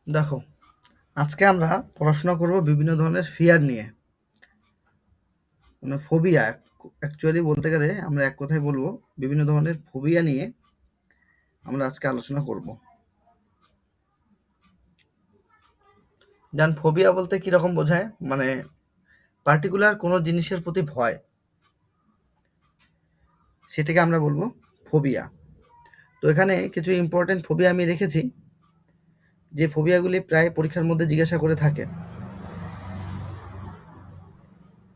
দেখো, আজকে আমরা পড়াশোনা করব বিভিন্ন ধরনের ফিয়ার নিয়ে, মানে ফোবিয়া। অ্যাকচুয়ালি বলতে গেলে আমরা এক কথায় বলবো বিভিন্ন ধরনের ফোবিয়া নিয়ে আমরা আজকে আলোচনা করব। জান, ফোবিয়া বলতে কি রকম বোঝায়? মানে পার্টিকুলার কোনো জিনিসের প্রতি ভয়, সেটাকে আমরা বলবো ফোবিয়া। তো এখানে কিছু ইম্পর্টেন্ট ফোবিয়া আমি রেখেছি, যে ফোবিয়াগুলি প্রায় পরীক্ষার মধ্যে জিজ্ঞাসা করে থাকে।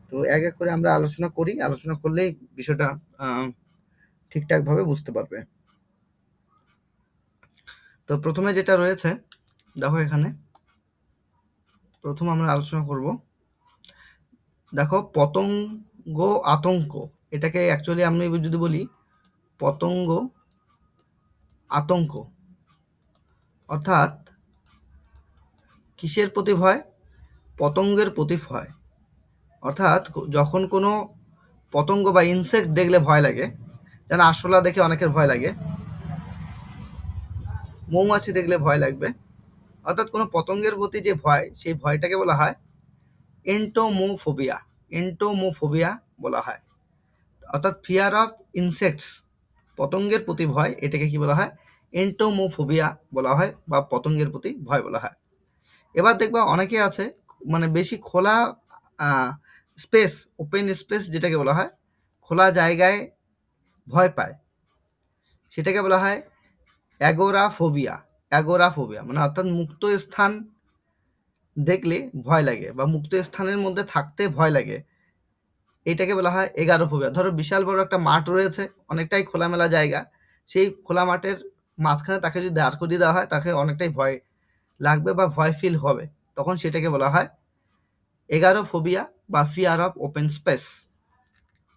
তো এক এক করে আমরা আলোচনা করি, আলোচনা করলেই বিষয়টা ঠিকঠাকভাবে বুঝতে পারবে। তো প্রথমে যেটা রয়েছে, দেখো এখানে প্রথম আমরা আলোচনা করব। দেখো, পতঙ্গ আতঙ্ক, এটাকে অ্যাকচুয়ালি আমি যদি বলি পতঙ্গ আতঙ্ক, অর্থাৎ কিসের প্রতি ভয়? পতঙ্গের প্রতি ভয়। অর্থাৎ যখন কোনো পতঙ্গ বা ইনসেক্ট দেখলে ভয় লাগে, যেন আরশোলা দেখে অনেকের ভয় লাগে, মৌমাছি দেখলে ভয় লাগবে, অর্থাৎ কোনো পতঙ্গের প্রতি যে ভয়, সেই ভয়টাকে বলা হয় এন্টোমোফোবিয়া। এন্টোমোফোবিয়া বলা হয়, অর্থাৎ ফিয়ার অফ ইনসেক্টস, পতঙ্গের প্রতি ভয়, এটাকে কি বলা হয়? এন্টোমোফোবিয়া বলা হয়, বা পতঙ্গের প্রতি ভয় বলা হয়। এবার দেখবা অনেকে আছে মানে বেশি খোলা স্পেস, ওপেন স্পেস যেটাকে বলা হয়, খোলা জায়গায় ভয় পায়, সেটাকে বলা হয় অ্যাগোরাফোবিয়া। অ্যাগোরাফোবিয়া মানে অর্থাৎ মুক্ত স্থান দেখলে ভয় লাগে বা মুক্ত স্থানের মধ্যে থাকতে ভয় লাগে, এটাকে বলা হয় এগারোফোবিয়া। ধরো বিশাল বড় একটা মাঠ রয়েছে, অনেকটাই খোলামেলা জায়গা, সেই খোলা মাঠের মাঝখানে তাকে যদি দাঁড় করিয়ে দেওয়া হয়, তাকে অনেকটাই ভয় লাগবে বা ভয় ফিল হবে, তখন সেটাকে বলা হয় এগারোফোবিয়া বা ফিয়ার অফ ওপেন স্পেস।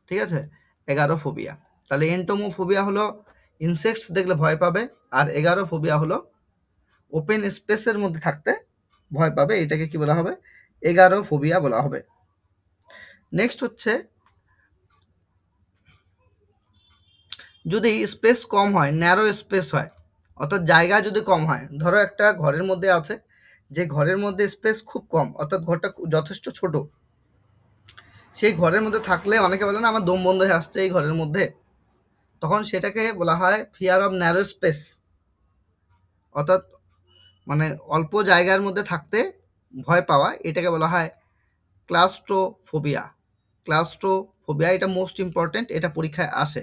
ঠিক আছে, এগারোফোবিয়া। তাহলে এন্টোমোফোবিয়া হলো ইনসেক্টস দেখলে ভয় পাবে, আর এগারোফোবিয়া হলো ওপেন স্পেসের মধ্যে থাকতে ভয় পাবে, এটাকে কি বলা হবে? এগারোফোবিয়া বলা হবে। নেক্সট হচ্ছে, যদি স্পেস কম হয়, ন্যারো স্পেস হয়, অর্থাৎ জায়গা যদি কম হয়, ধরো একটা ঘরের মধ্যে আছে, যে ঘরের মধ্যে স্পেস খুব কম, অর্থাৎ ঘরটা যথেষ্ট ছোট, সেই ঘরের মধ্যে থাকলে অনেকে বলে না আমার দম বন্ধ হয়ে আসছে এই ঘরের মধ্যে, তখন সেটাকে বলা হয় ফিয়ার অফ ন্যারো স্পেস, অর্থাৎ মানে অল্প জায়গার মধ্যে থাকতে ভয় পাওয়া, এটাকে বলা হয় ক্লাস্ট্রোফোবিয়া। ক্লাস্ট্রোফোবিয়া এটা মোস্ট ইম্পর্টেন্ট, এটা পরীক্ষায় আসে।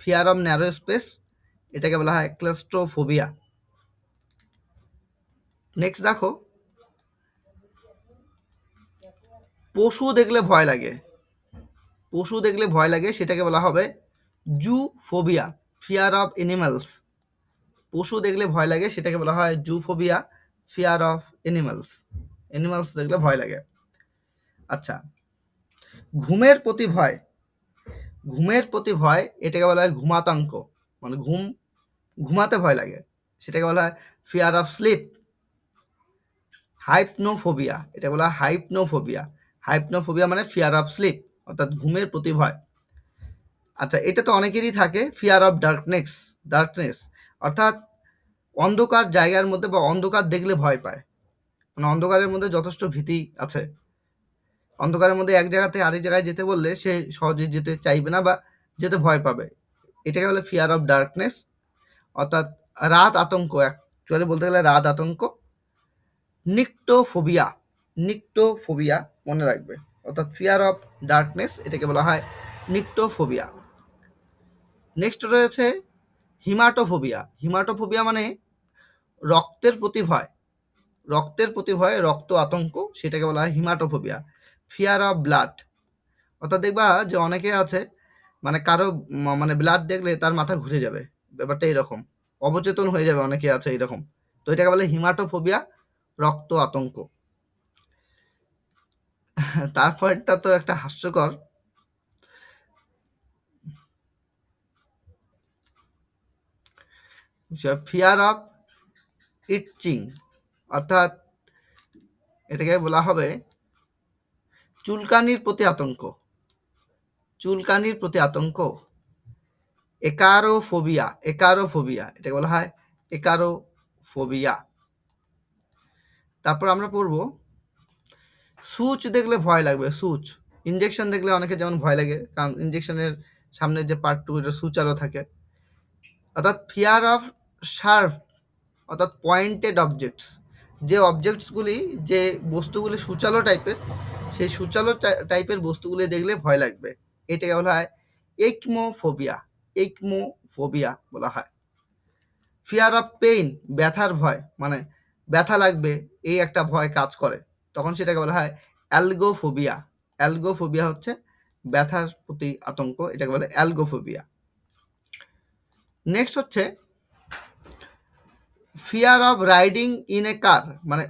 ফিয়ার অফ ন্যারো স্পেস, এটাকে বলা হয় ক্লাস্ট্রোফোবিয়া। নেক্সট দেখো, পশু দেখলে ভয় লাগে, পশু দেখলে ভয় লাগে, সেটাকে বলা হবে জুফোবিয়া। ফিয়ার অফ এনিম্যালস, পশু দেখলে ভয় লাগে, সেটাকে বলা হয় জুফোবিয়া, ফিয়ার অফ এনিম্যালস। এনিম্যালস দেখলে ভয় লাগে। আচ্ছা, ঘুমের প্রতি ভয়, ঘুমের প্রতি ভয়, এটাকে বলা হয় ঘুমাতঙ্ক, মানে ঘুমাতে ভয় লাগে, সেটাকে বলা হয় ফিয়ার অফ স্লিপ। হাইপনোফোবিয়া, এটা বলা হয় হাইপনোফোবিয়া। হাইপনোফোবিয়া মানে ফিয়ার অফ স্লিপ, অর্থাৎ ঘুমের প্রতি ভয়। আচ্ছা, এটা তো অনেকেরই থাকে, ফিয়ার অফ ডার্কনেস। ডার্কনেস অর্থাৎ অন্ধকার জায়গার মধ্যে বা অন্ধকার দেখলে ভয় পায়, মানে অন্ধকারের মধ্যে যথেষ্ট ভীতি আছে, অন্ধকারের মধ্যে এক জায়গা থেকে আরেক জায়গায় যেতে বললে সে সহজে যেতে চাইবে না বা যেতে ভয় পাবে, এটাকে বলে ফিয়ার অফ ডার্কনেস, অর্থাৎ রাত আতঙ্ক। অ্যাকচুয়ালি বলতে গেলে রাত আতঙ্ক। নিক্টোফোবিয়া, নিক্টোফোবিয়া মনে রাখবে, অর্থাৎ ফিয়ার অফ ডার্কনেস, এটাকে বলা হয় নিক্টোফোবিয়া। নেক্সট রয়েছে হিমাটোফোবিয়া। হিমাটোফোবিয়া মানে রক্তের প্রতি ভয়, রক্তের প্রতি ভয়, রক্ত আতঙ্ক, সেটাকে বলা হয় হিমাটোফোবিয়া। ফিয়ার অফ ব্লাড, অর্থাৎ দেখবা যে অনেকে আছে মানে কারো মানে ব্লাড দেখলে তার মাথা ঘুরে যাবে, ব্যাপারটা এরকম, অবচেতন হয়ে যাবে, অনেকে আছে এরকম, তো এটাকে বলে হিমাটোফোবিয়া, রক্ত আতঙ্ক। তারপরটা তো একটা হাস্যকর, ফিয়ার অফ ইটচিং, অর্থাৎ এটাকে বলা হবে চুলকানির প্রতি আতঙ্ক, চুলকানির প্রতি আতঙ্ক। একারোফোবিয়া, একারোফোবিয়া, এটাকে বলা হয় একারোফোবিয়া। তারপর আমরা পড়ব সুচ দেখলে ভয় লাগবে। সুচ, ইনজেকশন দেখলে অনেকে যেমন ভয় লাগে, কারণ ইনজেকশনের সামনের যে পার্টটুকু এটা সুচালো থাকে। অর্থাৎ ফিয়ার অফ শার্প, অর্থাৎ পয়েন্টেড অবজেক্টস, যে অবজেক্টসগুলি, যে বস্তুগুলি সুচালো টাইপের, সেই সুচালো টাইপের বস্তুগুলি দেখলে ভয় লাগবে, এটাকে বলা হয় এইকমোফোবিয়া। এইকমোফোবিয়া বলা হয়। ফিয়ার অফ পেইন, ব্যথার ভয়, মানে ব্যথা লাগবে এই একটা ভয় কাজ করে, তখন সেটাকে বলা হয় অ্যালগোফোবিয়া। অ্যালগোফোবিয়া হচ্ছে ব্যথার প্রতি আতঙ্ক, এটাকে বলে অ্যালগোফোবিয়া। নেক্সট হচ্ছে fear of riding in a car, মানে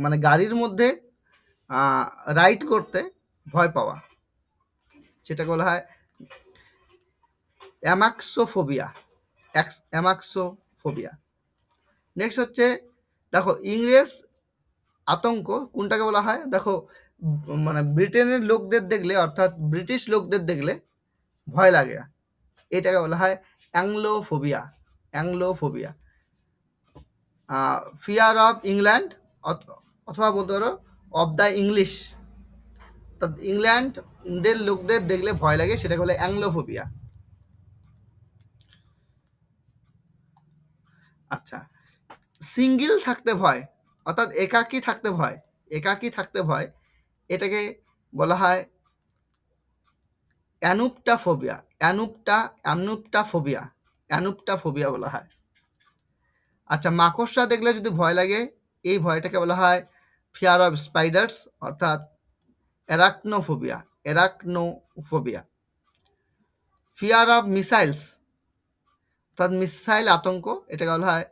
মানে গাড়ির মধ্যে রাইড করতে ভয় পাওয়া, সেটাকে বলা হয় অ্যামাক্সোফোবিয়া। অ্যামাক্সোফোবিয়া। নেক্সট হচ্ছে দেখো ইংরেজ আতঙ্ক কোনটাকে বলা হয়, দেখো মানে ব্রিটেনের লোকদের দেখলে, অর্থাৎ ব্রিটিশ লোকদের দেখলে ভয় লাগে, এটাকে বলা হয় অ্যাংলোফোবিয়া। অ্যাংলোফোবিয়া। ফিয়ার অফ ইংল্যান্ড, অথবা বলতে পারো অফ দ্য ইংলিশ, ইংল্যান্ডের লোকদের দেখলে ভয় লাগে, সেটাকে বলে অ্যাংলোফোবিয়া। আচ্ছা, সিঙ্গেল থাকতে ভয়, অর্থাৎ একাকী থাকতে ভয়, একাকী থাকতে ভয়, এটাকে বলা হয় অ্যানুপটাফোবিয়া। অ্যানুপটাফোবিয়া। অ্যানুপটাফোবিয়া বলা হয়। আচ্ছা, মাকড়সা দেখলে যদি ভয় লাগে, এই ভয়টাকে বলা হয় ফিয়ার অফ স্পাইডার্স, অর্থাৎ অ্যারাকনোফোবিয়া। অ্যারাকনোফোবিয়া। ফিয়ার অফ মিসাইলস, অর্থাৎ মিসাইল আতঙ্ক, এটাকে বলা হয়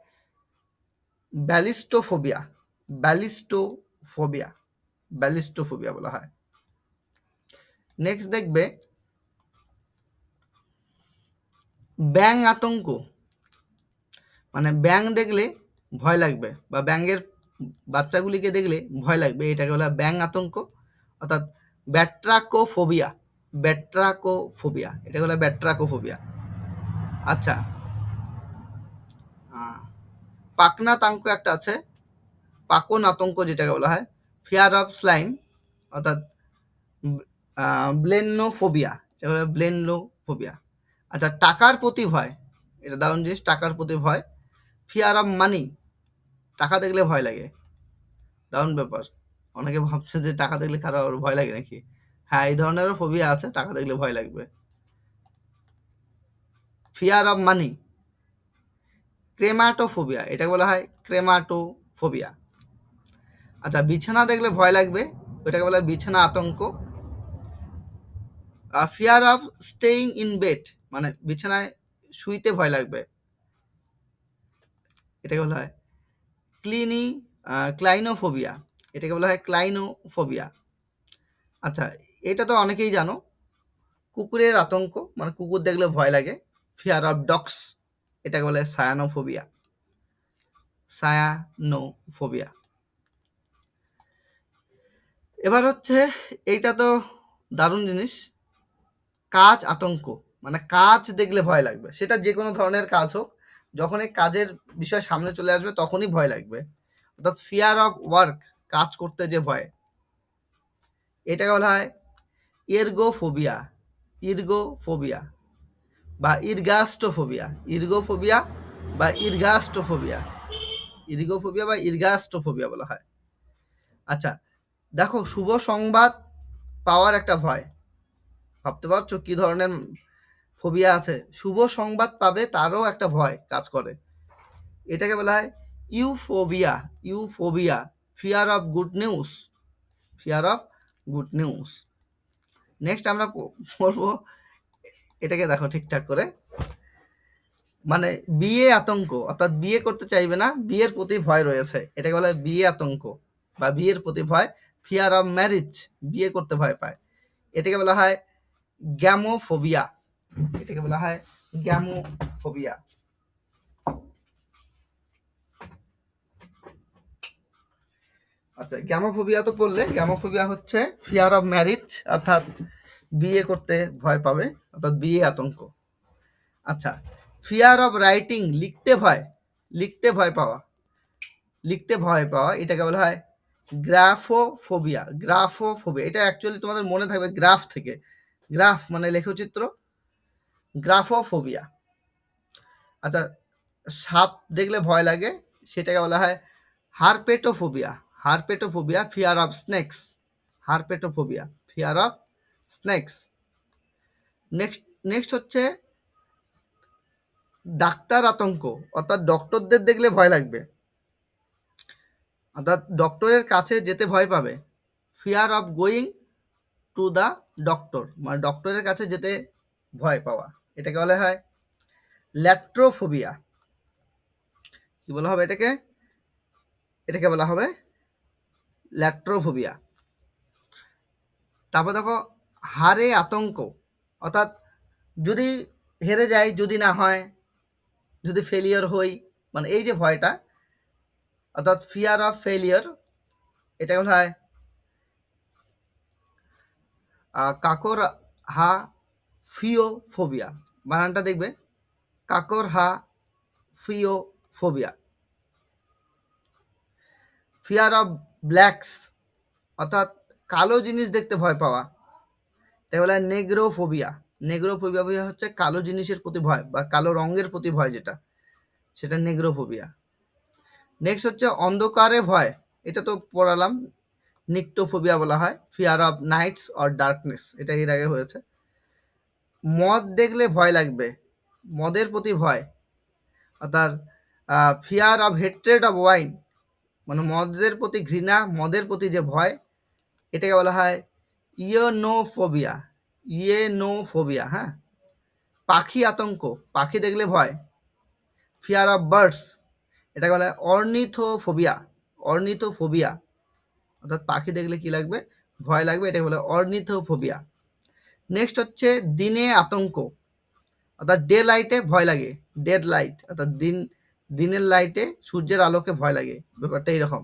ব্যালিস্টোফোবিয়া। ব্যালিস্টোফোবিয়া। ব্যালিস্টোফোবিয়া বলা হয়। নেক্সট দেখবে ব্যাং আতঙ্ক, মানে ব্যাং দেখলে ভয় লাগবে, বা ব্যাঙের বাচ্চাগুলিকে দেখলে ভয় লাগবে, এটাকে বলা হয় ব্যাং আতঙ্ক, অর্থাৎ ব্যাট্রাকোফোবিয়া। ব্যাট্রাকোফোবিয়া, এটাকে বলা হয় ব্যাট্রাকোফোবিয়া। আচ্ছা, পাকনাত আতঙ্ক একটা আছে, পাকন আতঙ্ক যেটাকে বলা হয় ফিয়ার অফ স্লাইম, অর্থাৎ ব্লেনোফোবিয়া, এটা বলা হয় ব্লেনোফোবিয়া। আচ্ছা, টাকার প্রতি ভয়, এটা দারুণ জিনিস, টাকার প্রতি ভয়, ফিয়ার অফ মানি, টাকা দেখলে ভয় লাগে, দারুণ ব্যাপার। অনেকে ভাবছে যে টাকা দেখলে কারো ভয় লাগে নাকি, হ্যাঁ এই ধরনেরও ফোবিয়া আছে, টাকা দেখলে ভয় লাগবে। ফিয়ার অফ মানি। ক্রেমাটোফোবিয়া, এটাকে বলা হয় ক্রেমাটোফোবিয়া। আচ্ছা, বিছানা দেখলে ভয় লাগবে, ওটাকে বলা হয় বিছানা আতঙ্ক। Fear of staying in bed, মানে বিছানায় শুইতে ভয় লাগবে, এটাকে বলা হয় ক্লাইনোফোবিয়া। এটাকে বলা হয় ক্লাইনোফোবিয়া। আচ্ছা, এটা তো অনেকেই জানো, কুকুরের আতঙ্ক, মানে কুকুর দেখলে ভয় লাগে, ফিয়ার অফ ডগস, এটাকে বলে সায়ানোফোবিয়া। সায়ানোফোবিয়া। এবার হচ্ছে এইটা তো দারুণ জিনিস, কাজ আতঙ্ক, মানে কাজ দেখলে ভয় লাগবে, সেটা যে কোনো ধরনের কাজ হোক, যখন এই কাজের বিষয় সামনে চলে আসবে তখনই ভয় লাগবে, অর্থাৎ ফিয়ার অফ ওয়ার্ক, কাজ করতে যে ভয়, এটাকে বলা হয় এরগোফোবিয়া। ইরগোফোবিয়া বা ইরগাস্টোফোবিয়া। ইরগোফোবিয়া বা ইরগাস্টোফোবিয়া। ইরগোফোবিয়া বা ইরগাস্টোফোবিয়া বলা হয়। আচ্ছা, দেখো শুভ সংবাদ পাওয়ার একটা ভয়, ভাবতে পারছো কি ধরনের ফোবিয়া আছে, শুভ সংবাদ পাবে তারও একটা ভয় কাজ করে, এটাকে বলা হয় euphobia. Euphobia. Fear of good news. Fear of good news. Next আমরা পড়বো, এটাকে দেখো ঠিকঠাক করে, মানে বিয়ে আতঙ্ক, অর্থাৎ বিয়ে করতে চাইবে না, বিয়ের প্রতি ভয় রয়েছে, এটাকে বলা হয় বিয়ে আতঙ্ক বা বিয়ের প্রতি ভয়, ফিয়ার অফ ম্যারিজ, বিয়ে করতে ভয় পায়, এটাকে বলা হয় গ্যামোফোবিয়া। এটাকে বলা হয় গ্যামোফোবিয়া। আচ্ছা, গ্যামোফোবিয়া তো পড়লে, গ্যামোফোবিয়া হচ্ছে ফিয়ার অফ ম্যারিজ, অর্থাৎ বিয়ে করতে ভয় পাবে, অর্থাৎ বিয়ে আতঙ্ক। আচ্ছা, ফিয়ার অফ রাইটিং, লিখতে ভয়, লিখতে ভয় পাওয়া, লিখতে ভয় পাওয়া, এটাকে বলা হয় গ্রাফোফোবিয়া। গ্রাফোফোবিয়া এটা অ্যাকচুয়ালি তোমাদের মনে থাকবে গ্রাফ থেকে, গ্রাফ মানে লেখচিত্র, গ্রাফোফোবিয়া। আচ্ছা, সাপ দেখলে ভয় লাগে, সেটাকে বলা হয় herpetophobia. Herpetophobia, fear of snakes. Herpetophobia, fear of snakes. Next next হচ্ছে ডাক্তার আতঙ্ক, অর্থাৎ ডক্টরদের দেখলে ভয় লাগবে, অর্থাৎ ডক্টরের কাছে যেতে ভয় পাবে। Fear of going to the doctor, মানে ডক্টরের কাছে যেতে ভয় পাওয়া, এটাকে বলা হয় ল্যাট্রোফোবিয়া। কি বলা হবে এটাকে? এটাকে বলা হবে ল্যাট্রোফোবিয়া। তারপর দেখো হারে আতঙ্ক, অর্থাৎ যদি হেরে যাই, যদি না হয়, যদি ফেলিয়ার হই, মানে এই যে ভয়টা, অর্থাৎ ফিয়ার অফ ফেলিয়ার, এটাকে বলা হয় কাকর হা ফিওফোবিয়া। বানানটা দেখবে, কাকর হা ফিওফোবিয়া। ফিয়ার অফ ব্ল্যাকস, অর্থাৎ কালো জিনিস দেখতে ভয় পাওয়া, তাই বলা হয় নেগ্রোফোবিয়া। নেগ্রোফোবিয়া হচ্ছে কালো জিনিসের প্রতি ভয় বা কালো রঙের প্রতি ভয়, যেটা সেটা নেগ্রোফোবিয়া। নেক্সট হচ্ছে অন্ধকারে ভয়, এটা তো পড়ালাম, নিক্টোফোবিয়া বলা হয়। Fear of nights or darkness, এটা এর আগে হয়েছে। মদ দেখলে ভয় লাগবে, মদের প্রতি ভয়, অর্থাৎ fear of hatred of wine, মানে মদের প্রতি ঘৃণা, মদের প্রতি যে ভয়, এটাকে বলা হয় ইয়েনোফোবিয়া। ইয়েনোফোবিয়া, হ্যাঁ। পাখি আতঙ্ক, পাখি দেখলে ভয়, ফিয়ার অফ বার্ডস, এটাকে বলা হয় অর্নিথোফোবিয়া। অর্নিথোফোবিয়া, অর্থাৎ পাখি দেখলে কি লাগবে? ভয় লাগবে, এটাকে বলে অর্নিথোফোবিয়া। নেক্সট হচ্ছে দিনে আতঙ্ক, অর্থাৎ ডে লাইটে ভয় লাগে। ডেড লাইট, অর্থাৎ দিনের লাইটে, সূর্যের আলোকে ভয় লাগে, ব্যাপারটা এইরকম।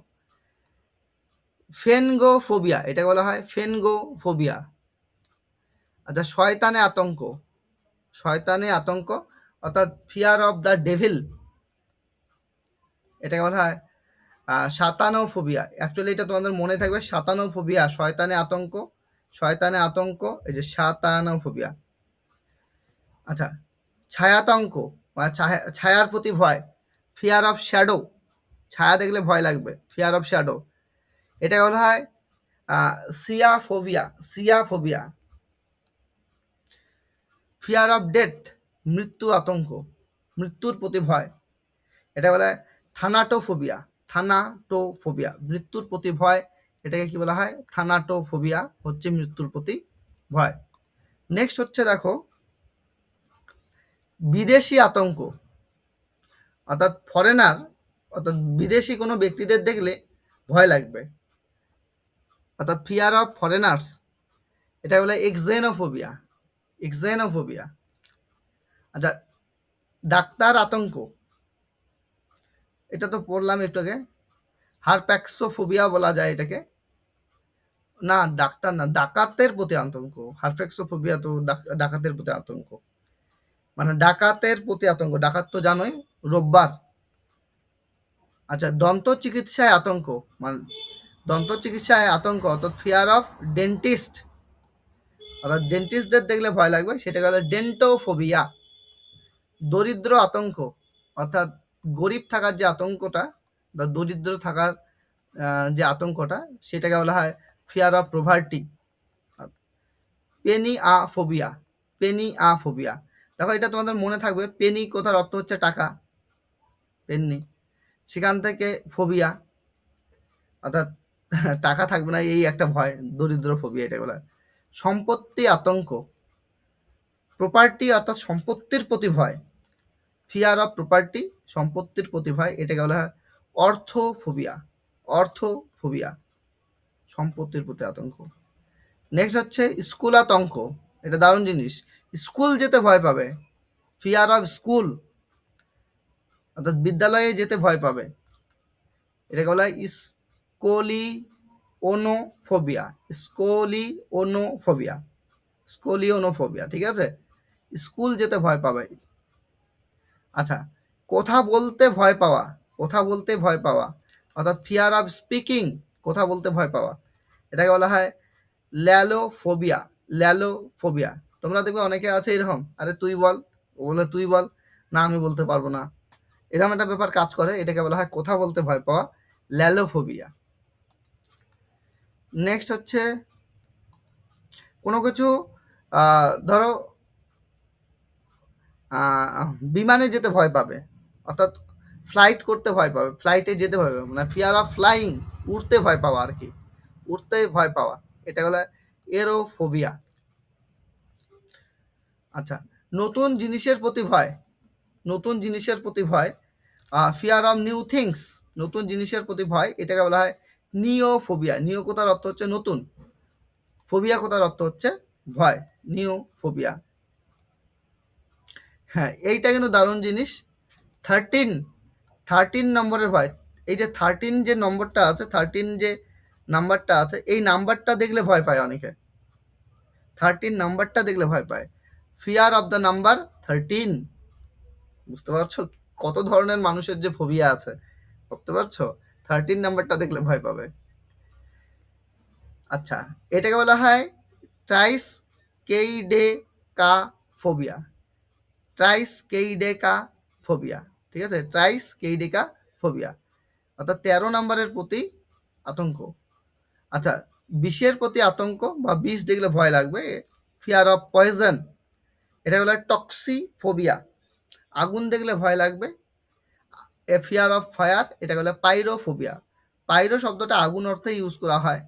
ফেনগোফোবিয়া, এটাকে বলা হয় ফেনগোফোবিয়া। আচ্ছা, শয়তানে আতঙ্ক, শয়তানে আতঙ্ক, অর্থাৎ ফিয়ার অফ দ্য ডেভিল, এটাকে বলা হয় সাতানোফোবিয়া। অ্যাকচুয়ালি এটা তোমাদের মনে থাকবে, সাতানোফোবিয়া, শয়তানে আতঙ্ক, শয়তানে আতঙ্ক, এই যে সাতানোফোবিয়া। আচ্ছা, ছায়াতঙ্ক, মানে ছায়ার প্রতি ভয়, ফিয়ার অফ শ্যাডো, ছায়া দেখলে ভয় লাগবে, ফিয়ার অফ শ্যাডো, এটাকে বলা হয় সিয়াফোবিয়া। সিয়াফোবিয়া। ফিয়ার অফ ডেথ, মৃত্যু আতঙ্ক, মৃত্যুর প্রতি ভয়, এটা বলা হয় থানাটোফোবিয়া। থানাটোফোবিয়া, মৃত্যুর প্রতি ভয়, এটাকে কি বলা হয়? থানাটোফোবিয়া, হচ্ছে মৃত্যুর প্রতি ভয়। নেক্সট হচ্ছে দেখো বিদেশি আতঙ্ক, অর্থাৎ ফরেনার, অর্থাৎ বিদেশি কোনো ব্যক্তিদের দেখলে ভয় লাগবে, অর্থাৎ ফিয়ার অফ ফরেনার্স, এটা বলে এক্সেনোফোবিয়া। এক্সেনোফোবিয়া। আচ্ছা, ডাক্তার আতঙ্ক, এটা তো পড়লাম একটু আগে, হারপ্যাক্সোফোবিয়া বলা যায় এটাকে। না, ডাক্তার না, ডাকাতের প্রতি আতঙ্ক। হারপ্যাক্সোফোবিয়া তো ডাকাতের প্রতি আতঙ্ক, মানে ডাকাতের প্রতি আতঙ্ক, ডাকাত তো জানোই, রোববার। আচ্ছা, দন্ত চিকিৎসায় আতঙ্ক, মানে দন্ত চিকিৎসায় আতঙ্ক, অর্থাৎ ফিয়ার অফ ডেন্টিস্ট, অর্থাৎ ডেন্টিস্টদের দেখলে ভয় লাগবে, সেটাকে বলে ডেন্টোফোবিয়া। দরিদ্র আতঙ্ক, অর্থাৎ গরিব থাকার যে আতঙ্কটা বা দরিদ্র থাকার যে আতঙ্কটা, সেটাকে বলা হয় fear of poverty. Penney a phobia. Penney a phobia, দেখো এটা তোমাদের মনে থাকবে, পেনি কথার অর্থ হচ্ছে টাকা, পেন্নি, সেখান থেকে ফোবিয়া, অর্থাৎ টাকা থাকবে না, এই একটা ভয়, দরিদ্র ফোবিয়া, এটা বলা হয়। সম্পত্তি আতঙ্ক, প্রপার্টি, অর্থাৎ সম্পত্তির প্রতি ভয়, ফিয়ার অফ প্রপার্টি, সম্পত্তির প্রতি ভয়, এটাকে বলা হয় অর্থোফোবিয়া। অর্থোফোবিয়া, সম্পত্তির প্রতি আতঙ্ক। নেক্সট হচ্ছে স্কুল আতঙ্ক, এটা দারুণ জিনিস, স্কুল যেতে ভয় পাবে, ফিয়ার অফ স্কুল, অর্থাৎ বিদ্যালয়ে যেতে ভয় পাবে, এটাকে বলা হয় স্কোলি ওনোফোবিয়া। স্কোলি ওনোফোবিয়া, স্কোলিওনোফোবিয়া, ঠিক আছে, স্কুল যেতে ভয় পাবে। আচ্ছা, কথা বলতে ভয় পাওয়া, কথা বলতে ভয় পাওয়া, অর্থাৎ ফিয়ার অফ স্পিকিং, কথা বলতে ভয় পাওয়া, এটাকে বলা হয় ল্যালোফোবিয়া। ল্যালোফোবিয়া। তোমরা দেখবে অনেকে আছে এরকম, আরে তুই বল, ও বলে তুই বল, না আমি বলতে পারবো না, এরকম একটা ব্যাপার কাজ করে, এটাকে বলা হয় কথা বলতে ভয় পাওয়া, ল্যালোফোবিয়া। নেক্সট হচ্ছে কোনো কিছু ধরো বিমানে যেতে ভয় পাবে, অর্থাৎ ফ্লাইট করতে ভয় পাবে, ফ্লাইটে যেতে ভয় পাবে, মানে ফিয়ার অফ ফ্লাইং, উড়তে ভয় পাওয়া আর কি, উড়তে ভয় পাওয়া, এটা হলো এরোফোবিয়া। আচ্ছা, নতুন জিনিসের প্রতি ভয়, নতুন জিনিসের প্রতি ভয়, ফিয়ার অফ নিউ থিংস, নতুন জিনিসের প্রতি ভয়, এটাকে বলা হয় নিওফোবিয়া। নিও কথার অর্থ হচ্ছে নতুন, ফোবিয়া কথার অর্থ হচ্ছে ভয়, নিওফোবিয়া। হ্যাঁ, এইটা কিন্তু দারুণ জিনিস। 13 নম্বরের ভয়, এই যে 13 যে নম্বরটা আছে, 13 যে নাম্বারটা আছে, এই নাম্বারটা দেখলে ভয় পায় অনেকে, 13 নাম্বারটা দেখলে ভয় পায়, ফিয়ার অফ দ্য নাম্বার 13। বুঝতে পারছো কত ধরনের মানুষের যে ফোবিয়া আছে, বুঝতে পারছো? 13 নাম্বারটা দেখলে ভয় পাবে। আচ্ছা, এটাকে বলা হয় ট্রাইস কেইডেকা ফোবিয়া, ট্রাইস কেইডেকা ফোবিয়া, ঠিক আছে, ট্রাইস কেইডেকা ফোবিয়া, অর্থাৎ 13 নম্বরের প্রতি আতঙ্ক। আচ্ছা, বিষের প্রতি আতঙ্ক বা বিষ দেখলে ভয় লাগবে, ফিয়ার অফ পয়জন, এটা বলা হয় টক্সিফোবিয়া। আগুন দেখলে ভয় লাগবে, এ ফিয়ার অফ ফায়ার, এটা বলে পাইরোফোবিয়া। পাইরো শব্দটা আগুন অর্থে ইউজ করা হয়।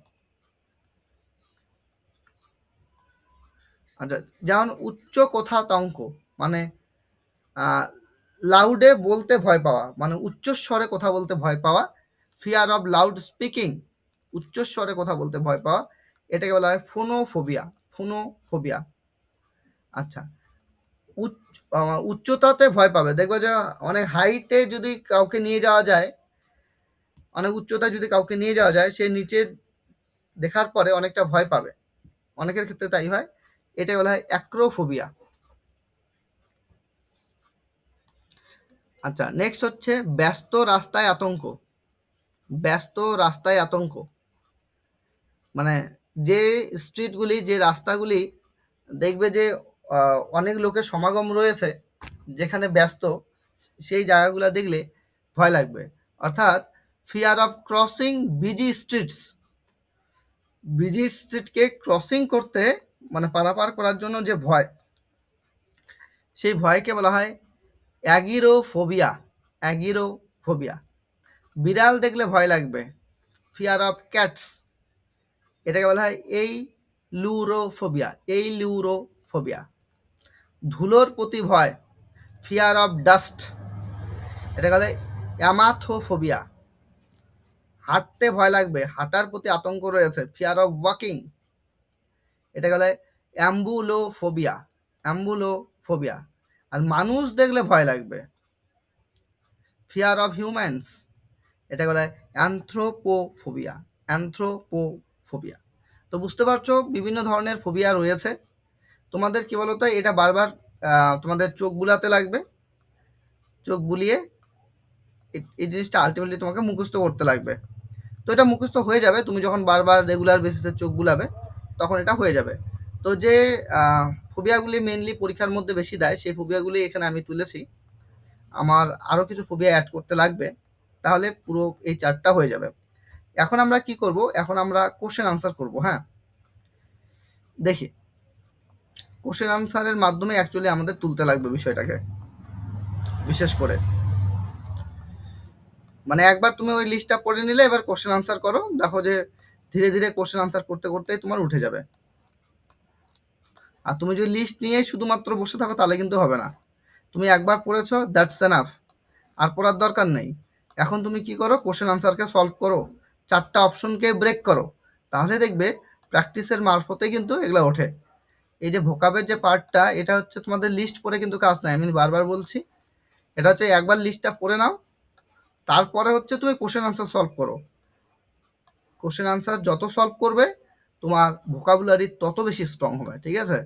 আচ্ছা, যেমন উচ্চ কথাতঙ্ক, মানে লাউডে বলতে ভয় পাওয়া, মানে উচ্চস্বরে কথা বলতে ভয় পাওয়া, ফিয়ার অফ লাউড স্পিকিং, উচ্চস্বরে কথা বলতে ভয় পাওয়া, এটাকে বলা হয় ফোনোফোবিয়া, ফোনোফোবিয়া। আচ্ছা, উচ্চতাতে ভয় পাবে, দেখবে যে অনেক হাইটে যদি কাউকে নিয়ে যাওয়া যায়, অনেক উচ্চতায় যদি কাউকে নিয়ে যাওয়া যায়, সে নিচে দেখার পরে অনেকটা ভয় পাবে, অনেকের ক্ষেত্রে তাই হয়, এটা বলা হয় অ্যাক্রোফোবিয়া। আচ্ছা, নেক্সট হচ্ছে ব্যস্ত রাস্তায় আতঙ্ক। ব্যস্ত রাস্তায় আতঙ্ক, মানে যে স্ট্রিটগুলি, যে রাস্তাগুলি দেখবে যে অনেক লোকের সমাগম রয়েছে, যেখানে ব্যস্ত, সেই জায়গাগুলো দেখলে ভয় লাগবে, অর্থাৎ fear of crossing busy streets, busy স্ট্রিটকে ক্রসিং করতে, মানে পারাপার করার জন্য যে ভয়, সেই ভয়কে বলা হয় অ্যাগিরোফোবিয়া, অ্যাগিরোফোবিয়া। বিড়াল দেখলে ভয় লাগবে, ফিয়ার অফ ক্যাটস, এটাকে বলা হয় এই লুরোফোবিয়া, এই লুরোফোবিয়া। ধুলোর প্রতি ভয়, ফিয়ার অফ ডাস্ট, এটা বলে অ্যামাথোফোবিয়া। হাঁটতে ভয় লাগবে, হাঁটার প্রতি আতঙ্ক রয়েছে, ফিয়ার অফ ওয়াকিং, এটা বলে অ্যাম্বুলোফোবিয়া, অ্যাম্বুলোফোবিয়া। আর মানুষ দেখলে ভয় লাগবে, ফিয়ার অফ হিউম্যানস, এটা বলে অ্যানথ্রোপোফোবিয়া, অ্যানথ্রোপোফোবিয়া। তো বুঝতে পারছো বিভিন্ন ধরনের ফোবিয়া রয়েছে। তোমাদের কি বলতো, এটা বারবার তোমাদের চোখ বুলাতে লাগবে, চোখ বুলিয়ে এই জিনিসটা আলটিমেটলি তোমাকে মুখস্থ করতে লাগবে। তো এটা মুখস্থ হয়ে যাবে, তুমি যখন বারবার রেগুলার বেসিসে চোখ বুলাবে তখন এটা হয়ে যাবে। তো যে ফোবিয়াগুলি মেনলি পরীক্ষার মধ্যে বেশি দেয়, সেই ফোবিয়াগুলি এখানে আমি তুলেছি। আমার আরও কিছু ফোবিয়া অ্যাড করতে লাগবে, তাহলে পুরো এই 4টা হয়ে যাবে। এখন আমরা কি করব, এখন আমরা কোশ্চেন আনসার করব। হ্যাঁ, দেখি কোশ্চেন আনসারের মাধ্যমে অ্যাকচুয়ালি আমাদের তুলতে লাগবে বিষয়টাকে, বিশেষ করে মানে একবার তুমি ওই লিস্টটা পড়ে নিলে, এবার কোশ্চেন আনসার করো, দেখো যে ধীরে ধীরে কোশ্চেন আনসার করতে করতেই তোমার উঠে যাবে। আর তুমি যদি লিস্ট নিয়ে শুধুমাত্র বসে থাকো তাহলে কিন্তু হবে না। তুমি একবার পড়েছো, দ্যাটস এনাফ, আর পড়ার দরকার নেই। এখন তুমি কি করো, কোশ্চেন আনসারকে সলভ করো, 4টা অপশনকে ব্রেক করো, তাহলে দেখবে প্র্যাকটিসের মারফতে কিন্তু এগুলো ওঠে। এই যে ভোকাবের যে পার্টটা, এটা হচ্ছে তোমাদের লিস্ট পড়ে কিন্তু কাজ নাই, আমি বারবার বলছি, এটা হচ্ছে একবার লিস্টটা পড়ে নাও, তারপরে হচ্ছে তুমি কোশ্চেন আনসার সলভ করো। কোশ্চেন আনসার যত সলভ করবে তোমার ভোকাবুলারি তত বেশি স্ট্রং হবে, ঠিক আছে?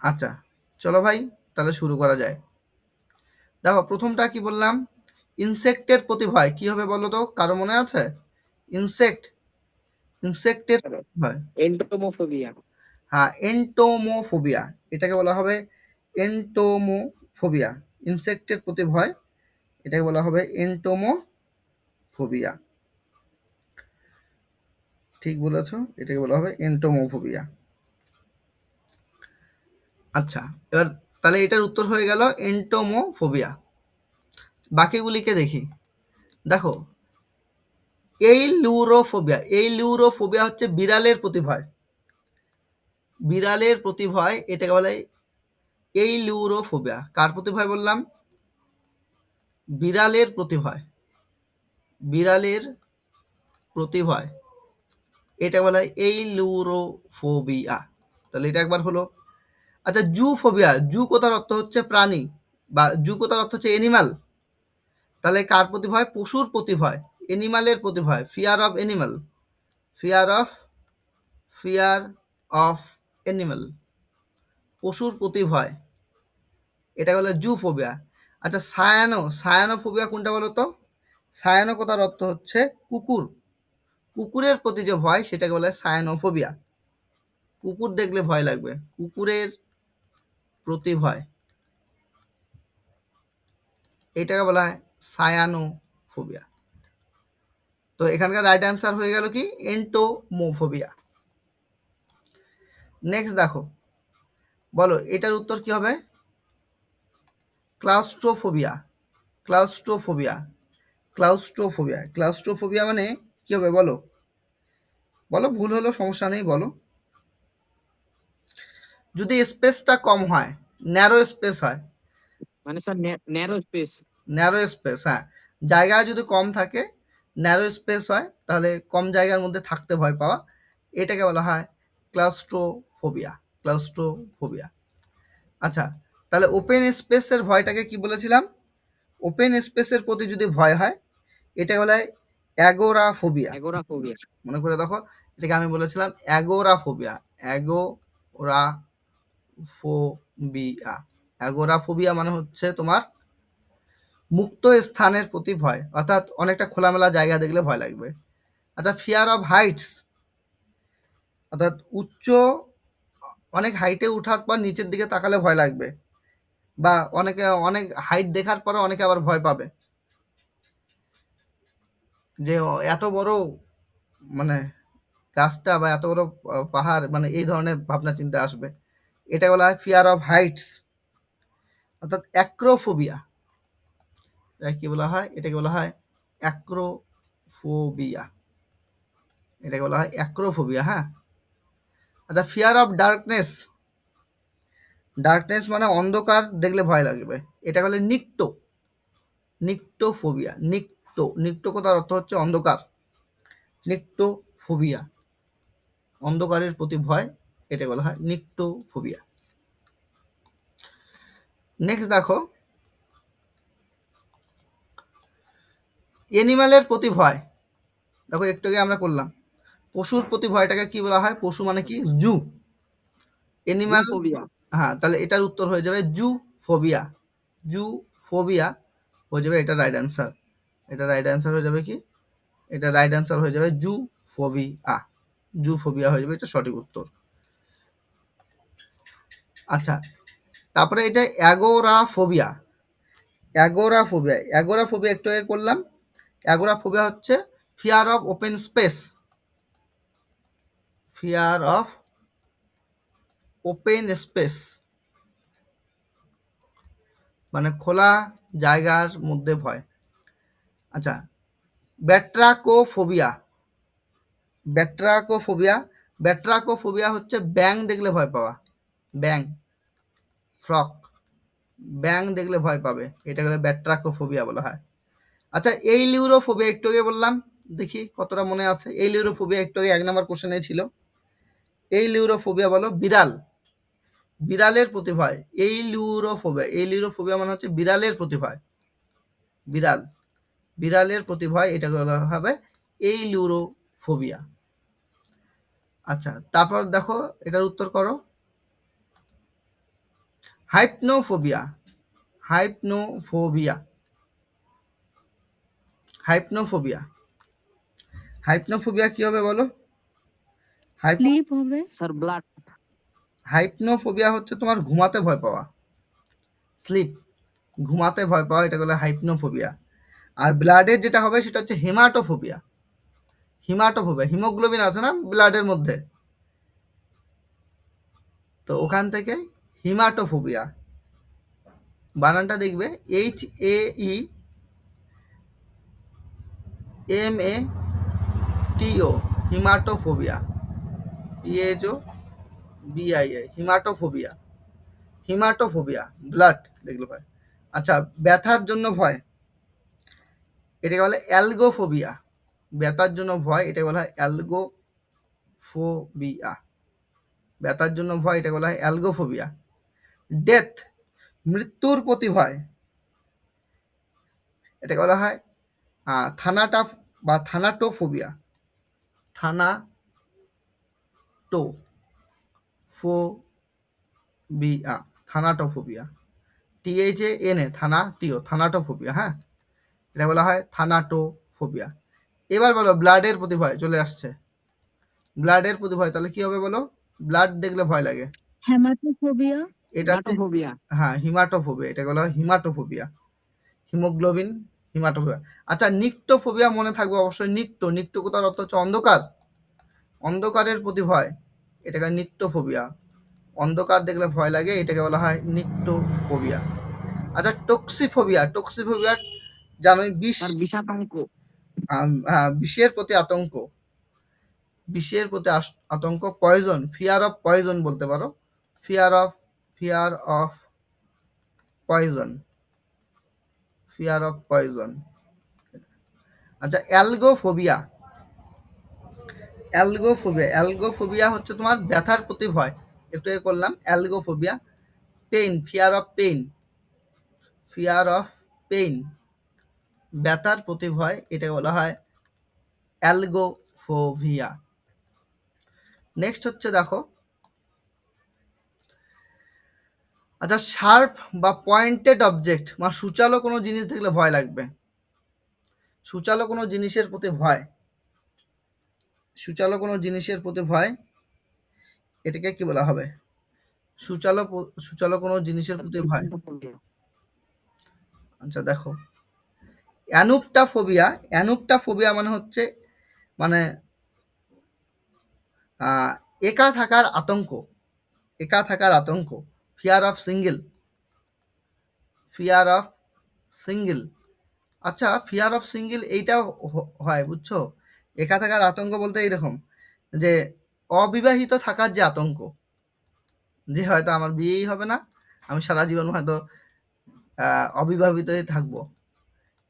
আচ্ছা, চলো ভাই তাহলে শুরু করা যায়। দেখো প্রথমটা কি বললাম, ইনসেক্টের প্রতি ভয় কি হবে বলো তো, কারো মনে আছে? ইনসেক্টের ভয়, এন্টোমোফোবিয়া। হ্যাঁ এন্টোমোফোবিয়া, এটাকে বলা হবে এন্টোমোফোবিয়া। ইনসেক্টের প্রতি ভয়, এটাকে বলা হবে এন্টোমোফোবিয়া। ঠিক বলেছো, এটাকে বলা হবে এন্টোমোফোবিয়া। আচ্ছা, এবার তাহলে এটার উত্তর হয়ে গেল এন্টোমোফোবিয়া। বাকিগুলিকে দেখি। দেখো, এইলুরোফোবিয়া হচ্ছে বিড়ালের প্রতি ভয়। বিড়ালের প্রতি ভয়, এটাকে বলে এইলুরোফোবিয়া। কার প্রতি ভয় বললাম? বিড়ালের প্রতি ভয়। বিড়ালের প্রতি ভয়, এটা বলা হয় এইলুরোফোবিয়া। তাহলে এটা একবার হলো। আচ্ছা, জুফোবিয়া, জু কথার অর্থ হচ্ছে প্রাণী, বা জু কথার অর্থ হচ্ছে এনিমাল। তাহলে কার প্রতি ভয়? পশুর প্রতি ভয়, এনিমালের প্রতি ভয়। Fear of animal, fear of fear of animal, পশুর প্রতি ভয়, এটা হলো জুফোবিয়া। আচ্ছা, সায়ানোফোবিয়া কোনটা বলো তো? সায়ানো কথার অর্থ হচ্ছে কুকুর, কুকুরের প্রতি যে ভয় সেটাকে বলে সায়ানোফোবিয়া। কুকুর দেখলে ভয় লাগবে, কুকুরের প্রতি ভয়, এটাকে বলা হয় সায়ানোফোবিয়া। তো এখানকার রাইট অ্যান্সার হয়ে গেল কি? এন্টোমোফোবিয়া। নেক্সট দেখো, বলো এটার উত্তর কি হবে? ক্লাউস্ট্রোফোবিয়া। ক্লাউস্ট্রোফোবিয়া, ক্লাউস্ট্রোফোবিয়া, ক্লাউস্ট্রোফোবিয়া মানে কি হবে বলো? বলো, ভুল হলো সমস্যা নেই, বলো। যদি স্পেসটা কম হয়, ন্যারো স্পেস হয়, মানে sir narrow space. Narrow space, হ্যাঁ, জায়গা যদি কম থাকে, ন্যারো স্পেস হয়, তাহলে কম জায়গার মধ্যে থাকতে ভয় পাওয়া, এটাকে বলা হয় ক্লাউস্ট্রোফোবিয়া। ক্লাউস্ট্রোফোবিয়া। আচ্ছা, তাহলে ওপেন স্পেসের ভয়টাকে কি বলেছিলাম? ওপেন স্পেসের প্রতি যদি ভয় হয়, এটা বলা হয় অ্যাগোরাফোবিয়া। অ্যাগোরাফোবিয়া। মনে করে দেখো, এটাকে আমি বলেছিলাম অ্যাগোরাফোবিয়া। অ্যাগোরাফোবিয়া, অ্যাগোরাফোবিয়া মানে হচ্ছে তোমার মুক্ত স্থানের প্রতি ভয়, অর্থাৎ অনেকটা খোলামেলা জায়গা দেখলে ভয় লাগবে। আচ্ছা, ফিয়ার অফ হাইটস, অর্থাৎ অনেক হাইটে উঠার পর নিচের দিকে তাকালে ভয় লাগবে, বা অনেক হাইট দেখার পরে অনেকে আবার ভয় পাবে, যে এত বড় মানে গাছটা বা এত বড় পাহাড়, মানে এই ধরনের ভাবনা চিন্তা আসবে। এটা বলা হয় ফিয়ার অফ হাইটস, অর্থাৎ অ্যাক্রোফোবিয়া। কি বলা হয়? এটাকে বলা হয় অ্যাক্রোফোবিয়া। এটাকে বলা হয় অ্যাক্রোফোবিয়া, হ্যাঁ। আচ্ছা, ফিয়ার অফ ডার্কনেস, ডার্কনেস মানে অন্ধকার দেখলে ভয় লাগবে, এটা বলে নিক্টোফোবিয়া। নিক্টো কথার অর্থ হচ্ছে অন্ধকার, নিক্টোফোবিয়া, অন্ধকারের প্রতি ভয়, এটা বলা হয় নিক্টোফোবিয়া। নেক্সট দেখো, এনিম্যালের প্রতি ভয়। দেখো, একটু আগে আমরা করলাম পশুর প্রতি ভয়টাকে কি বলা হয়? পশু মানে কি? জু। এনিম্যাল, জুফোবিয়া। হ্যাঁ, তাহলে এটার উত্তর হয়ে যাবে জু ফোবিয়া। জু ফোবিয়া হয়ে যাবে এটা রাইট অ্যান্সার। এটা রাইট অ্যান্সার হয়ে যাবে কি? এটা রাইট অ্যান্সার হয়ে যাবে জু ফোবিয়া। জু ফোবিয়া হয়ে যাবে এটা সঠিক উত্তর। আচ্ছা, তারপরে এটা অ্যাগোরাফোবিয়া। অ্যাগোরাফোবিয়া, অ্যাগোরাফোবিয়া একটু আগে করলাম। অ্যাগোরাফোবিয়া হচ্ছে fear of open space. Fear of open space মানে খোলা জায়গার মধ্যে ভয়। আচ্ছা, ব্যাট্রাকোফোবিয়া। ব্যাট্রাকোফোবিয়া, ব্যাট্রাকোফোবিয়া হচ্ছে ব্যাং দেখলে ভয় পাওয়া। ব্যাং, ফ্রক, ব্যাং দেখলে ভয় পাবে, এটাকে ব্যাট্রাকোফোবিয়া বলা হয়। আচ্ছা, এই লিউরোফোবিয়া একটু আগে বললাম, দেখি কতটা মনে আছে। এই লিউরোফোবিয়া একটু আগে 1 নম্বর কোশ্চেনে ছিল। এই লিউরোফোবিয়া বলো বিড়াল, বিড়ালের প্রতি ভয়। এই লিউরোফোবিয়া, এই লিউরোফোবিয়া মানে হচ্ছে বিড়ালের প্রতি ভয়। বিড়াল, বিড়ালের প্রতি ভয়, এটা বলা হবে এই লিউরোফোবিয়া। আচ্ছা, তারপর দেখো এটার উত্তর করো। হাইপনোফোবিয়া। হাইপনোফোবিয়া, হাইপনোফোবিয়া। হাইপনোফোবিয়া কি হবে বলো? স্লিপ হবে। Sir blood. হাইপনোফোবিয়া হচ্ছে তোমার ঘুমাতে ভয় পাওয়া, স্লিপ, ঘুমাতে ভয় পাওয়া, এটা বলে হাইপনোফোবিয়া। আর ব্লাডের যেটা হবে সেটা হচ্ছে হেমাটোফোবিয়া। হিমাটোফোবিয়া, হিমোগ্লোবিন আছে না ব্লাডের মধ্যে, তো ওখান থেকে হিমাটোফোবিয়া। বানানটা দেখবে HAEMATO, হিমাটোফোবিয়া, PHOBIA, হিমাটোফোবিয়া। হিমাটোফোবিয়া ব্লাড দেখলে ভয়। আচ্ছা, ব্যথার জন্য ভয়, এটাকে বলে অ্যালগোফোবিয়া। ব্যথার জন্য ভয়, এটাকে বলা হয় অ্যালগোফোবিয়া। ব্যথার জন্য ভয়, এটাকে বলা হয় অ্যালগোফোবিয়া। ডেথ, মৃত্যুর প্রতি ভয়, এটাকে বলা হয় থানাটা বা থানাটোফোবিয়া। থানাটোফোবিয়া, থানাটোফোবিয়া, THANA, থানাটোফোবিয়া। হ্যাঁ, এটা বলা হয় থানাটোফোবিয়া। এবার বলো ব্লাডের প্রতি ভয় চলে আসছে। ব্লাডের প্রতি ভয় তাহলে কি হবে বলো? ব্লাড দেখলে ভয় লাগে, হেমাটোফোবিয়া। এটা হচ্ছে হিমাটোফোবিয়া। হ্যাঁ হিমাটোফোবিয়া, এটা বলা হয় হিমাটোফোবিয়া। হিমোগ্লোবিন, হিমাটোফোবিয়া। আচ্ছা, নিক্টোফোবিয়া মনে থাকবে অবশ্যই। নিক্টো কোথার অর্থ হচ্ছে অন্ধকার, অন্ধকারের প্রতি ভয়, এটাকে নিক্টোফোবিয়া। অন্ধকার দেখলে ভয় লাগে, এটাকে বলা হয় নিক্টোফোবিয়া। আচ্ছা, টক্সিফোবিয়া জানোই, বিষ, স্যার বিষাতঙ্ক। বিষের প্রতি আতঙ্ক, বিষের প্রতি আতঙ্ক। পয়জন, ফিয়ার অফ পয়জন বলতে পারো, fear of poison, fear of poison. আচ্ছা, অ্যালগোফোবিয়া। অ্যালগোফোবিয়া হচ্ছে তোমার ব্যথার প্রতি ভয়, একটু এ করলাম। অ্যালগোফোবিয়া। পেইন, ফিয়ার অফ পেইন, ব্যথার প্রতি ভয়, এটাকে বলা হয় অ্যালগোফোবিয়া। নেক্সট হচ্ছে দেখো, আচ্ছা, শার্প বা পয়েন্টেড অবজেক্ট বা সূচালো কোনো জিনিস দেখলে ভয় লাগবে। সূচালো কোনো জিনিসের প্রতি ভয়, সূচালো কোনো জিনিসের প্রতি ভয়, এটাকে কি বলা হবে? সূচালো কোনো জিনিসের প্রতি ভয়। আচ্ছা দেখো, অ্যানুপটাফোবিয়া মানে হচ্ছে মানে একা থাকার আতঙ্ক, একা থাকার আতঙ্ক। Fear of single. আচ্ছা, ফিয়ার অফ সিঙ্গেল এইটাও হয়, বুঝছো? একা থাকার আতঙ্ক বলতে এইরকম যে অবিবাহিত থাকার যে আতঙ্ক, যে হয়তো আমার বিয়েই হবে না, আমি সারা জীবন হয়তো অবিবাহিতই থাকবো,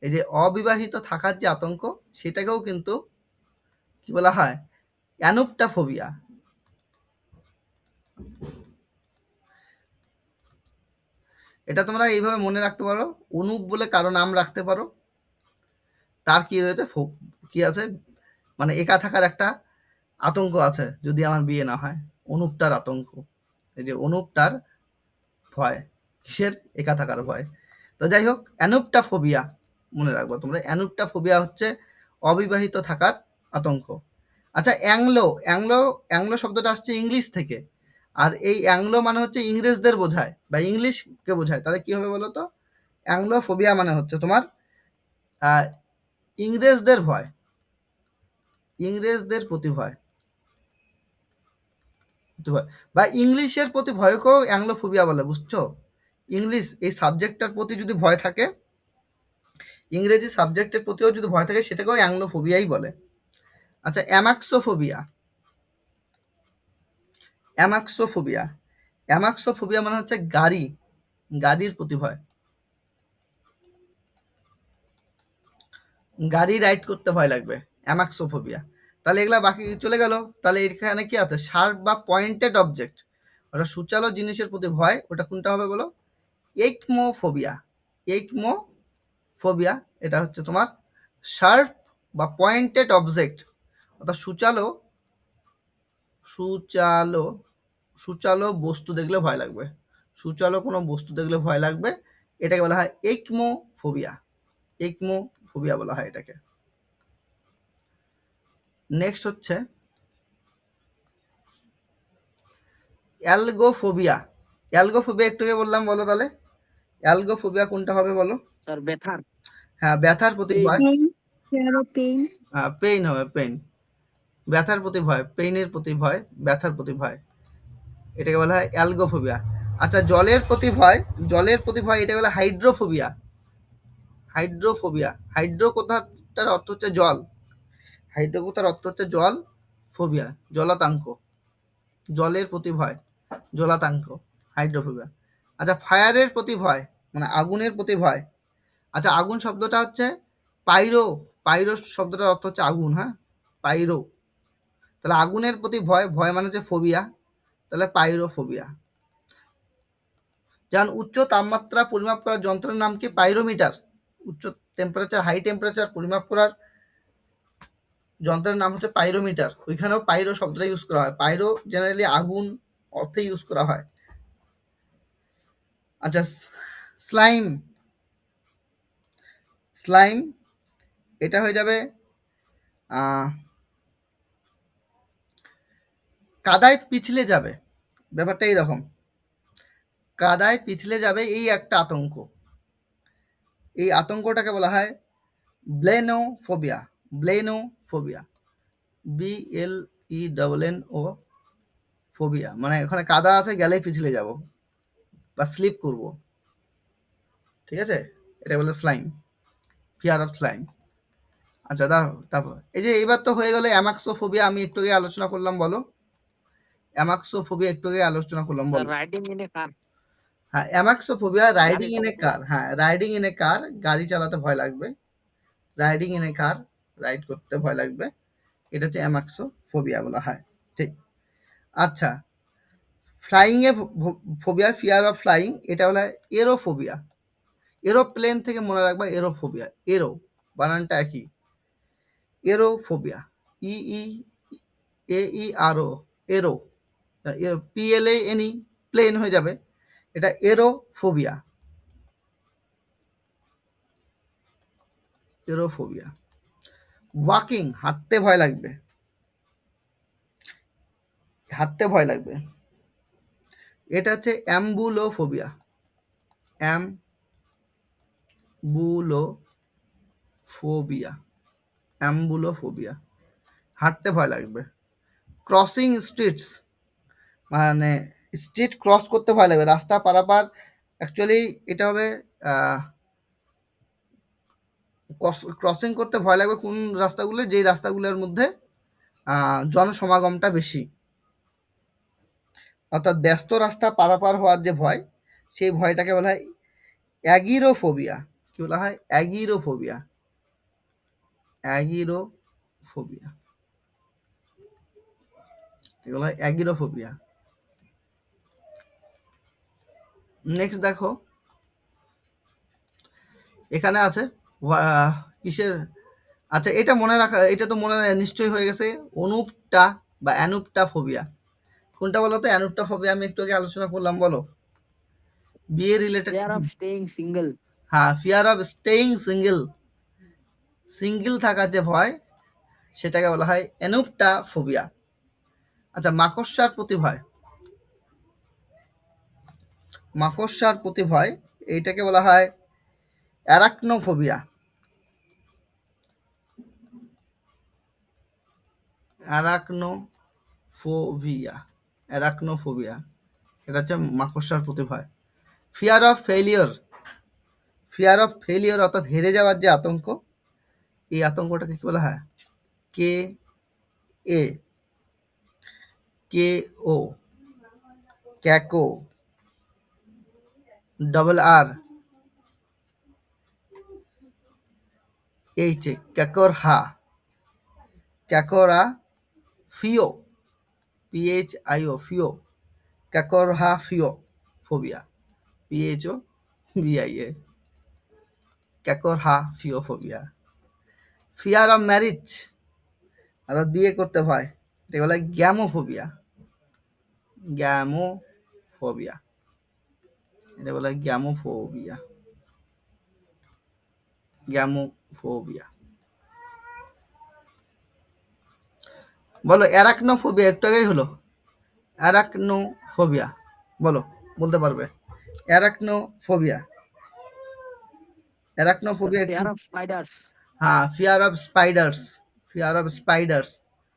এই যে অবিবাহিত থাকার যে আতঙ্ক, সেটাকেও কিন্তু কি বলা হয়? অ্যানুপটাফোবিয়া। এটা তোমরা এইভাবে মনে রাখতে পারো। অনুপ বলে কারো নাম রাখতে পারো, তার কি রয়েছে, কি আছে, মানে একা থাকার একটা আতঙ্ক আছে যদি আমার বিয়ে না হয়, অনুপটার আতঙ্ক। এই যে অনুপটার ভয়, কিসের? একা থাকার ভয়। তো যাই হোক, অ্যানুপটাফোবিয়া মনে রাখবো তোমরা। অ্যানুপটাফোবিয়া হচ্ছে অবিবাহিত থাকার আতঙ্ক। আচ্ছা, অ্যাংলো শব্দটা আসছে ইংলিশ থেকে, আর এই অ্যাংলো মানে হচ্ছে ইংরেজদের বোঝায় বা ইংলিশকে বোঝায়। তাহলে কি হবে বলো তো? অ্যাংলোফোবিয়া মানে হচ্ছে তোমার ইংরেজদের ভয়, ইংরেজদের প্রতি ভয়, বা ইংলিশের প্রতি ভয়কেও অ্যাংলোফোবিয়া বলে, বুঝছো? ইংলিশ এই সাবজেক্টটার প্রতি যদি ভয় থাকে, ইংরেজি সাবজেক্টের প্রতিও যদি ভয় থাকে, সেটাকেও অ্যাংলোফোবিয়াই বলে। আচ্ছা, অ্যামাক্সোফোবিয়া মানে হচ্ছে গাড়ির প্রতি ভয়, গাড়ি রাইড করতে ভয় লাগবে, অ্যামাক্সোফোবিয়া। তাহলে এগুলা বাকি চলে গেল। তাহলে এখানে কি আছে? শার্প বা পয়েন্টেড অবজেক্ট, ওটা সূচালো জিনিসের প্রতি ভয়, ওটা কোনটা হবে বলো? এইকমোফোবিয়া। এটা হচ্ছে তোমার শার্প বা পয়েন্টেড অবজেক্ট, অর্থাৎ সূচালো বস্তু দেখলে ভয় লাগবে, সূচালো কোনো বস্তু দেখলে ভয় লাগবে, এটাকে বলা হয় এইকমোফোবিয়া বলা হয় এটাকে। নেক্সট হচ্ছে অ্যালগোফোবিয়া। অ্যালগোফোবিয়া একটু আগে বললাম, বলো তাহলে অ্যালগোফোবিয়া কোনটা হবে বলো? স্যার ব্যথার। হ্যাঁ, ব্যথার প্রতি Pain. ভয়। Pain, fear of pain. হ্যাঁ, পেইন হবে, পেইন। ব্যথার প্রতি ভয়, পেইনের প্রতি ভয়, ব্যথার প্রতি ভয়, এটাকে বলা হয় অ্যালগোফোবিয়া। আচ্ছা, জলের প্রতি ভয়, জলের প্রতি ভয় এটা বলা হাইড্রোফোবিয়া। হাইড্রোফোবিয়া, হাইড্রো কথাটার অর্থ হচ্ছে জল, হাইড্রো কথার অর্থ হচ্ছে জল, ফোবিয়া জলাতঙ্ক, জলের প্রতি ভয়, জলাতঙ্ক, হাইড্রোফোবিয়া। আচ্ছা, ফায়ারের প্রতি ভয় মানে আগুনের প্রতি ভয়। আচ্ছা, আগুন শব্দটা হচ্ছে পাইরো, পাইরো শব্দটার অর্থ হচ্ছে আগুন, হ্যাঁ, পাইরো। তাহলে আগুনের প্রতি ভয়, ভয় মানে হচ্ছে ফোবিয়া, তাহলে পাইরোফোবিয়া। যেমন উচ্চ তাপমাত্রা পরিমাপ করার যন্ত্রের নাম কি? পাইরোমিটার। উচ্চ টেম্পারেচার, হাই টেম্পারেচার পরিমাপ করার যন্ত্রের নাম হচ্ছে পাইরোমিটার। ওইখানেও পাইরো শব্দটা ইউজ করা হয়। পাইরো জেনারেলি আগুন অর্থে ইউজ করা হয়। আচ্ছা, স্লাইম, স্লাইম এটা হয়ে যাবে কাদায় পিছলে যাবে, ব্যাপারটা এইরকম, কাদায় পিছলে যাবে এই একটা আতঙ্ক, এই আতঙ্কটাকে বলা হয় ব্লেনোফোবিয়া। ব্লেনোফোবিয়া, BLENNO ফোবিয়া, মানে ওখানে কাদা আছে, গেলেই পিছলে যাব বা স্লিপ করব, ঠিক আছে, এটা বলে স্লাইম, ফিয়ার অফ স্লাইম। আচ্ছা, তারপর এই যে এইবার তো হয়ে গেল অ্যামাক্সোফোবিয়া, আমি একটু আগে আলোচনা করলাম, বলো অ্যামাক্সোফোবিয়া একটু আগে আলোচনা করলাম, স্যার বলো। রাইডিং ইন এ কার। হ্যাঁ, অ্যামাক্সোফোবিয়া রাইডিং গাড়ি ইন এ চালাতে। কার, হ্যাঁ রাইডিং ইন এ কার, গাড়ি চালাতে ভয় লাগবে, riding in a car, ride করতে ভয় লাগবে, এটা হচ্ছে অ্যামাক্সোফোবিয়া বলা হয়, ঠিক। আচ্ছা, flying A phobia, fear of flying, এটা বলা হয় এরোফোবিয়া। এরোপ্লেন থেকে মনে রাখবা এরোফোবিয়া, এরো বানানটা একই, এরোফোবিয়া, EEAERO, এরো, PLANE, প্লেন হয়ে যাবে, এটা এরোফোবিয়া, এরোফোবিয়া। ওয়াকিং, হাঁটতে ভয় লাগবে, হাঁটতে ভয় লাগবে, এটা হচ্ছে অ্যাম্বুলোফোবিয়া, অ্যাম্বুলোফোবিয়া, অ্যাম্বুলোফোবিয়া, হাঁটতে ভয় লাগবে। ক্রসিং স্ট্রিটস, মানে স্ট্রিট ক্রস করতে ভয় লাগবে, রাস্তা পারাপার, অ্যাকচুয়ালি এটা হবে ক্রসিং করতে ভয় লাগবে কোন রাস্তাগুলো, যেই রাস্তাগুলোর মধ্যে জনসমাগমটা বেশি, অর্থাৎ ব্যস্ত রাস্তা পারাপার হওয়ার যে ভয়, সেই ভয়টাকে বলা হয় অ্যাগিরোফোবিয়া। কি বলা হয়? অ্যাগিরোফোবিয়া, অ্যাগিরোফোবিয়া, কি বলা হয়? অ্যাগিরোফোবিয়া। নেক্সট দেখো, এখানে আছে কিসের, আচ্ছা এটা মনে রাখা, এটা তো মনে নিশ্চয়ই হয়ে গেছে, অনুপটা বা অ্যানুপটা ফোবিয়া। কোনটা বলো তো? অ্যানুপটা ফোবিয়া আমি একটু আগে আলোচনা করলাম, বলো। বিয়ে related, fear of staying single. হ্যাঁ, fear of staying single, single থাকার যে ভয়, সেটাকে বলা হয় অ্যানুপটা ফোবিয়া। আচ্ছা, মাকড়সার প্রতি ভয়, মাকড়সার প্রতি ভয়, এইটাকে বলা হয় অ্যারাকনোফোবিয়া, অ্যারাকনোফোবিয়া, অ্যারাকনোফোবিয়া, এটা হচ্ছে মাকড়সার প্রতি ভয়। Fear of failure, fear of failure অর্থাৎ হেরে যাওয়ার যে আতঙ্ক, এই আতঙ্কটাকে কি বলা হয়? KA, KO, ক্যাকো, R H, ক্যাকরহা, ক্যাকরা, ফিও, PHIO, ফিও, ক্যাকরহা ফিও ফোবিয়া, PHOBIA, ক্যাকরহা ফিও ফোবিয়া। ফিয়ার অফ ম্যারিজ, অর্থাৎ বিয়ে করতে ভয়, এটা বলা হয় গ্যামোফোবিয়া, গ্যামোফোবিয়া, এটা বলা হয় গ্যামোফোবিয়া, গ্যামোফোবিয়া। বলো অ্যারাকনোফোবিয়া, একটু আগেই হলো। অ্যারাকনোফোবিয়া বলো, বলতে পারবে? অ্যারাকনোফোবিয়া, অ্যারাকনোফোবিয়া কি? fear of spiders, হ্যাঁ, fear of spiders, fear of spider's,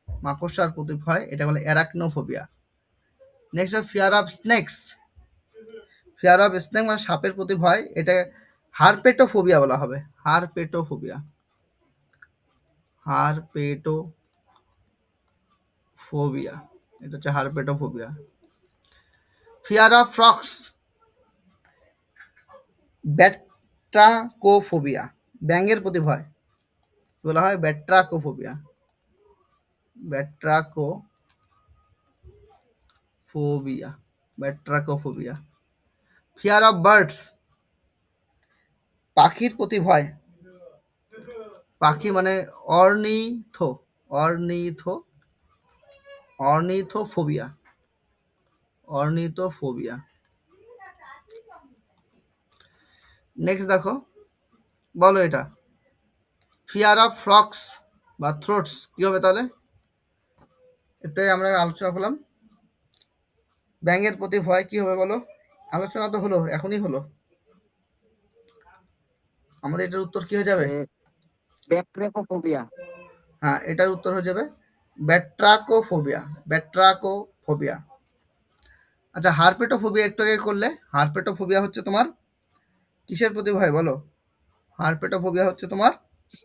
মাকড়সার প্রতি ভয়, এটা বলে অ্যারাকনোফোবিয়া। নেক্সট হলো fear of snake's, fear of snake মানে সাপের প্রতি ভয়, এটা হারপেটোফোবিয়া বলা হবে, হারপেটোফোবিয়া, হারপেটোফোবিয়া, এটা হচ্ছে হারপেটোফোবিয়া। ফিয়ার অফ ফ্রক্স, ব্যাট্রাকোফোবিয়া, ব্যাঙের প্রতি ভয় বলা হয় ব্যাট্রাকোফোবিয়া, batrachophobia, batrachophobia. Fear of birds, পাখির প্রতি ভয়, পাখি মানে অর্নিথো, অর্নিথো, অর্নিথোফোবিয়া, অর্নিথোফোবিয়া। নেক্সট দেখো, বলো এটা ফিয়ার অফ ফ্রক্স বা থ্রোটস কি হবে তাহলে? এটাই আমরা আলোচনা করলাম। ব্যাঙের প্রতি ভয় কি হবে বলো? আলোচনা তো হলো, এখনই হলো। আমাদের এটার উত্তর কি হয়ে যাবে? bacteriophobia, হ্যাঁ, এটার উত্তর হয়ে যাবে ব্যাট্রাকোফোবিয়া, ব্যাট্রাকোফোবিয়া। আচ্ছা, হারপেটোফোবিয়া একটু আগে করলে, হারপেটোফোবিয়া হচ্ছে তোমার কিসের প্রতি ভয় বলো? হারপেটোফোবিয়া হচ্ছে তোমার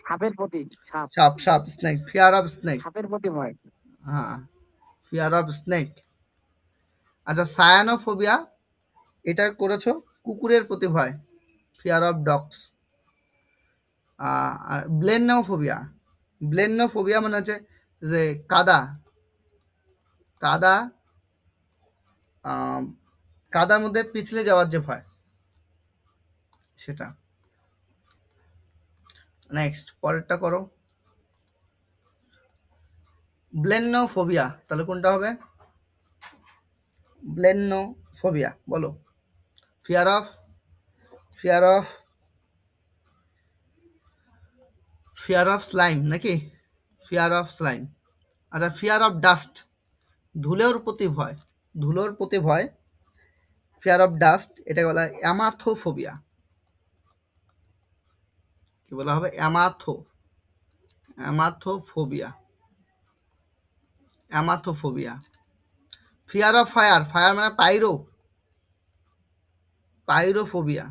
সাপের প্রতি, সাপ, সাপ, সাপ, স্নেক, ফিয়ার অফ স্নেক। সাপের প্রতি ভয়, হ্যাঁ, ফিয়ার অফ স্নেক। আচ্ছা, সায়ানোফোবিয়া, এটা করেছো কুকুরের প্রতি ভয়, ফিয়ার অফ ডগস। ব্লেনোফোবিয়া, ব্লেনোফোবিয়া মানে হচ্ছে যে কাদা, কাদা, আহ, কাদার মধ্যে পিছলে যাওয়ার যে ভয়, সেটা। নেক্সট পরেরটা করো, ব্লেনোফোবিয়া, তাহলে কোনটা হবে? ব্লেনোফোবিয়া বলো, fear of, fear of, fear of slime নাকি? Fear of slime. আচ্ছা, ফিয়ার অফ ডাস্ট, ধুলোর প্রতি ভয়, ধুলোর প্রতি ভয়, ফিয়ার অফ ডাস্ট, এটা বলা হয় অ্যামাথোফোবিয়া। কি বলা হবে? Amathophobia, amathophobia. Fear of fire, fire মানে pyro, pyrophobia.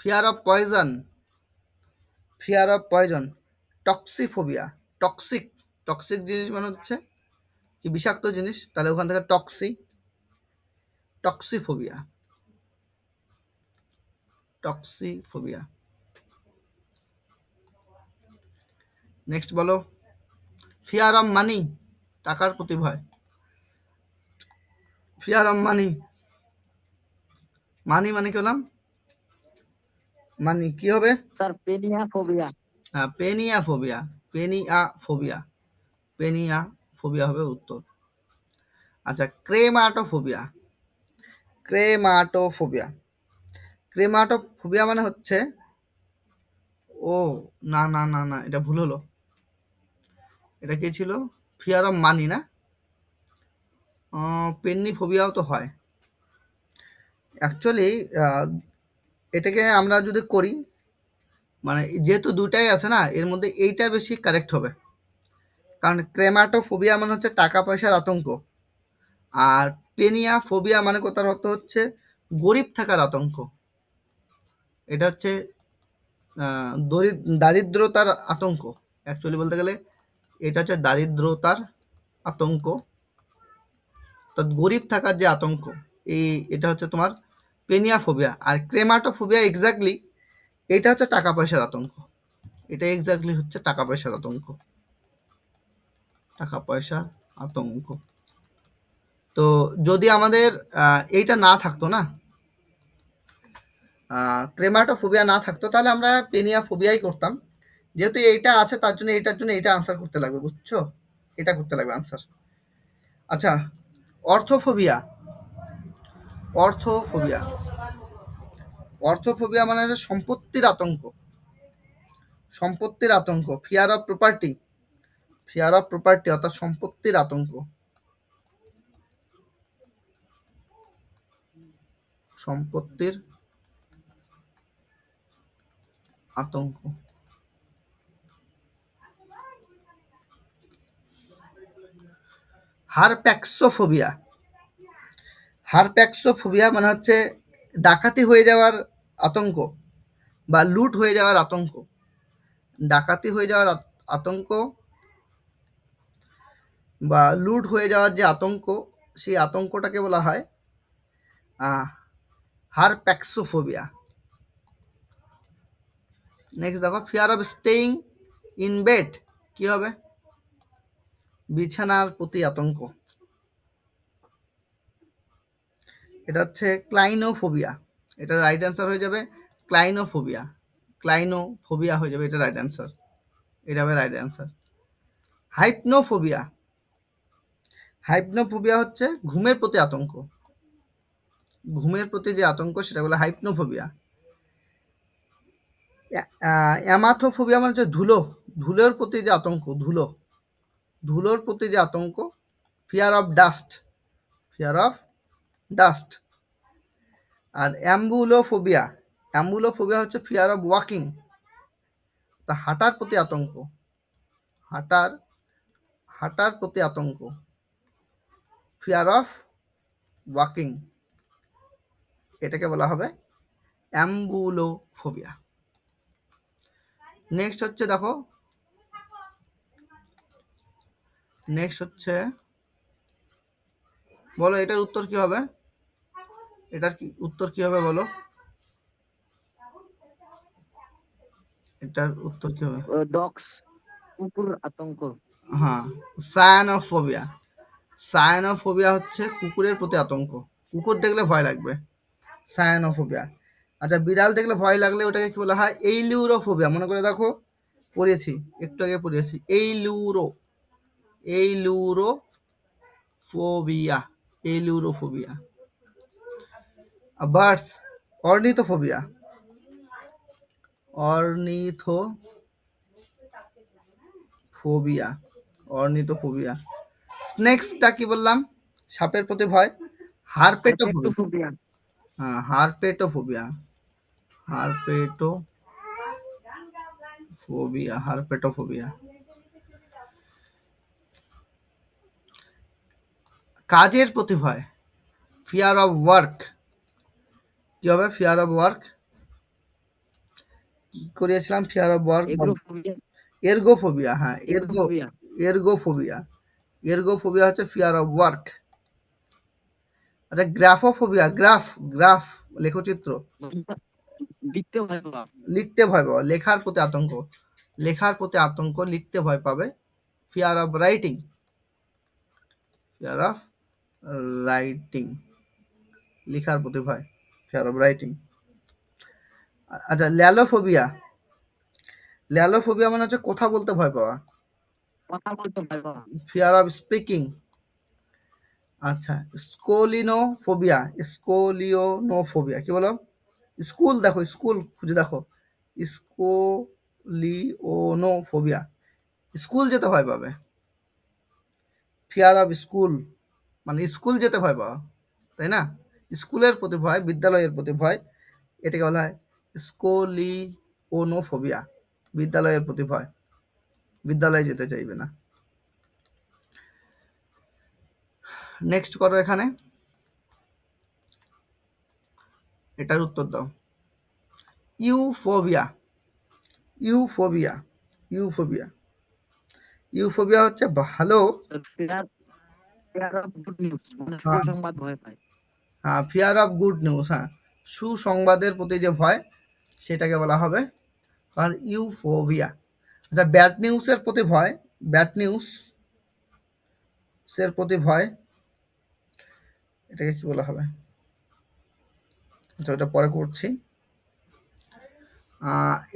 Fear of poison, fear of poison, toxiphobia, toxic, toxic জিনিস মানে হচ্ছে কি বিষাক্ত জিনিস, তাহলে ওখান থেকে টক্সিফোবিয়া, টক্সিফোবিয়া। নেক্সট বলো, ফিয়ার অফ মানি, টাকার প্রতি ভয়, ফিয়ার অফ মানি, মানি মানে কি হলাম? মানি কি হবে? স্যার পেনিয়াফোবিয়া, হ্যাঁ, পেনিয়াফোবিয়া, পেনিয়াফোবিয়া, পেনিয়াফোবিয়া হবে উত্তর। আচ্ছা, ক্রেমাটোফোবিয়া, ক্রেমাটোফোবিয়া, ক্রেমাটোফোবিয়া মানে হচ্ছে, ও না না না না, এটা ভুল হলো। এটা কি ছিল? ফিয়ার অফ মানি না, পেন্নি ফোবিয়াও তো হয় অ্যাকচুয়ালি। এটাকে আমরা যদি করি, মানে যেহেতু দুটাই আছে না, এর মধ্যে এইটা বেশি কারেক্ট হবে। কারণ ক্রেমাটোফোবিয়া মানে হচ্ছে টাকা পয়সার আতঙ্ক, আর পেনিয়া ফোবিয়া মানে কথার অর্থ হচ্ছে গরিব থাকার আতঙ্ক। এটা হচ্ছে দারিদ্রতার আতঙ্ক। অ্যাকচুয়ালি বলতে গেলে এটা হচ্ছে দারিদ্রতার আতঙ্ক, তো গরিব থাকার যে আতঙ্ক, এটা হচ্ছে তোমার পেনিয়াফোবিয়া। আর ক্রেমাটোফোবিয়া এক্স্যাক্টলি এটা হচ্ছে টাকা পয়সার আতঙ্ক, এটা এক্স্যাক্টলি হচ্ছে টাকা পয়সার আতঙ্ক, টাকা পয়সার আতঙ্ক। তো যদি আমাদের এইটা না থাকতো না, ক্রেমাটোফোবিয়া না থাকতো, তাহলে আমরা পেনিয়াফোবিয়াই করতাম। যেহেতু এইটা আছে তার জন্য এইটার জন্য এইটা আনসার করতে লাগবে, বুঝছো? এটা করতে লাগবে আনসার। আচ্ছা, অর্থোফোবিয়া, অর্থোফোবিয়া, অর্থোফোবিয়া মানে হচ্ছে সম্পত্তির আতঙ্ক, সম্পত্তির আতঙ্ক, fear of property, fear of property অর্থাৎ সম্পত্তির আতঙ্ক, সম্পত্তির আতঙ্ক। হারপ্যাক্সোফোবিয়া, হারপ্যাক্সোফোবিয়া মানে হচ্ছে ডাকাতি হয়ে যাওয়ার আতঙ্ক বা লুট হয়ে যাওয়ার আতঙ্ক, ডাকাতি হয়ে যাওয়ার আতঙ্ক বা লুট হয়ে যাওয়ার যে আতঙ্ক, সেই আতঙ্কটাকে বলা হয় হারপ্যাক্সোফোবিয়া। নেক্সট দেখো fear of staying in bed, কি হবে? বিছানার প্রতি আতঙ্ক, এটা হচ্ছে ক্লাইনোফোবিয়া। এটা রাইট অ্যান্সার হয়ে যাবে ক্লাইনোফোবিয়া, ক্লাইনোফোবিয়া হয়ে যাবে এটা রাইট অ্যান্সার, এটা হবে রাইট অ্যান্সার। হাইপনোফোবিয়া, হাইপনোফোবিয়া হচ্ছে ঘুমের প্রতি আতঙ্ক, ঘুমের প্রতি যে আতঙ্ক সেটা বলে হাইপনোফোবিয়া। অ্যামাথোফোবিয়া মানে হচ্ছে ধুলো, ধুলোর প্রতি যে আতঙ্ক, ধুলো, ধুলোর প্রতি যে আতঙ্ক। Fear of dust, fear of dust. আর অ্যাম্বুলোফোবিয়া, অ্যাম্বুলোফোবিয়া হচ্ছে ফিয়ার অফ ওয়াকিং, তা হাঁটার প্রতি আতঙ্ক, হাঁটার হাঁটার প্রতি আতঙ্ক, ফিয়ার অফ ওয়াকিং, এটাকে বলা হবে অ্যাম্বুলোফোবিয়া। নেক্সট হচ্ছে দেখো, নেক্সট হচ্ছে বলো এটার উত্তর কি হবে, এটার কি উত্তর কি হবে বলো, এটার উত্তর কি হবে? ডগস, কুকুর আতঙ্ক। হ্যাঁ, সায়ানোফোবিয়া, সায়ানোফোবিয়া হচ্ছে কুকুরের প্রতি আতঙ্ক, কুকুর দেখলে ভয় লাগবে, সায়ানোফোবিয়া। আচ্ছা, বিড়াল দেখলে ভয় লাগলে ওটাকে কি বলা হয়? এইলিউরোফোবিয়া। মনে করে দেখো, পড়িয়েছি, একটু আগে পড়িয়েছি, এইলিউরোফোবিয়া, এইলিউরোফোবিয়া। বার্ডস, অর্নিথোফোবিয়া, অর্নিথোফোবিয়া, অর্নিথোফোবিয়া। স্নেকসটা কি বললাম? সাপের প্রতি ভয়, হারপেটোফোবিয়া। হারপেক্টোফোবিয়া। হ্যাঁ, হারপেটোফোবিয়া, হারপেটোফোবিয়া, হারপেটোফোবিয়া। কাজের প্রতি ভয়, ফিয়ার অফ ওয়ার্ক, কি হবে? ফিয়ার অফ ওয়ার্ক কি করিয়েছিলাম? ফিয়ার অফ ওয়ার্ক, এগ্রোফোবিয়া। এরগোফোবিয়া। হ্যাঁ, এগ্রোফোবিয়া। এরগোফোবিয়া, এরগোফোবিয়া হচ্ছে ফিয়ার অফ ওয়ার্ক। আচ্ছা, গ্রাফোফোবিয়া, গ্রাফ, গ্রাফ লেখচিত্র, লিখতে ভয় পাওয়া। লিখতে ভয় পাওয়া, লেখার প্রতি আতঙ্ক, লেখার প্রতি আতঙ্ক, লিখতে ভয় পাবে, fear of writing, fear of writing, লেখার প্রতি ভয়, ফিয়ার অফ রাইটিং। আচ্ছা, ল্যালোফোবিয়া, ল্যালোফোবিয়া মানে হচ্ছে কথা বলতে ভয় পাওয়া, কথা বলতে ভয় পাওয়া। Fear of speaking. আচ্ছা, স্কোলিনোফোবিয়া, স্কোলিওনোফোবিয়া, কি বলো? স্কুল দেখো, স্কুল খুঁজে দেখো, স্কোলিওনোফোবিয়া, স্কুল যেতে ভয় পাবে, ফিয়ার অফ স্কুল মানে স্কুল যেতে ভয় পাওয়া, তাই না? স্কুলের প্রতি ভয়, বিদ্যালয়ের প্রতি ভয়, এটাকে বলা হয় স্কোলিওনোফোবিয়া, বিদ্যালয়ের প্রতি ভয়, বিদ্যালয়ে যেতে চাইবে না। নেক্সট করো, এখানে এটার উত্তর দাও। ইউফোবিয়া, ইউফোবিয়া, ইউফোবিয়া, ইউফোবিয়া হচ্ছে ভালো, fear fear of good news, মানে হ্যাঁ, সুসংবাদ ভয় পায়। হ্যাঁ, ফিয়ার অফ গুড নিউজ, হ্যাঁ, সুসংবাদের প্রতি যে ভয় সেটাকে বলা হবে আর ইউফোবিয়া। আচ্ছা, ব্যাড নিউজের প্রতি ভয়, ব্যাড নিউজ এর প্রতি ভয়, এটাকে কি বলা হবে? আচ্ছা, ওটা পরে করছি।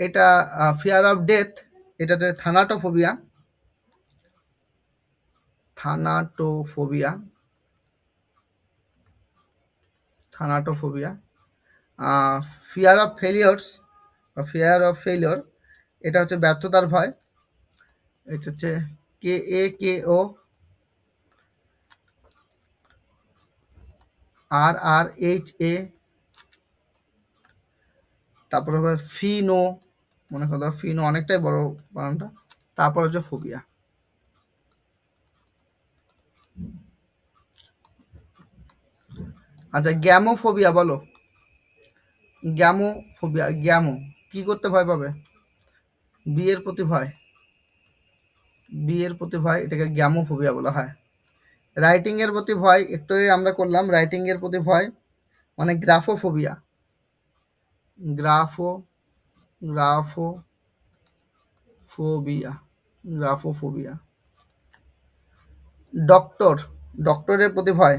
এটা ফিয়ার অফ ডেথ, এটাতে থানাটোফোবিয়া, থানাটোফোবিয়া, থানাটোফোবিয়া। ফিয়ার অফ ফেলিওরস বা ফিয়ার অফ ফেলিওর, এটা হচ্ছে ব্যর্থতার ভয়। এটা হচ্ছে KAKO, RRHA, তারপর হবে ফিনো, মনে করো ফিনো অনেকটাই বড় বানানটা। তারপর হচ্ছে ফোবিয়া। আচ্ছা, গ্যামোফোবিয়া বলো। গ্যামোফোবিয়া, গ্যামো কি করতে ভয় পাবে? বিয়ের প্রতি ভয়, বিয়ের প্রতি ভয়, এটাকে গ্যামোফোবিয়া বলা হয়। রাইটিং এর প্রতি ভয়, একটু আগে আমরা করলাম, রাইটিং এর প্রতি ভয় মানে গ্রাফোফোবিয়া। গ্রাফোফোবিয়া, গ্রাফোফোবিয়া। ডক্টরের প্রতি ভয়,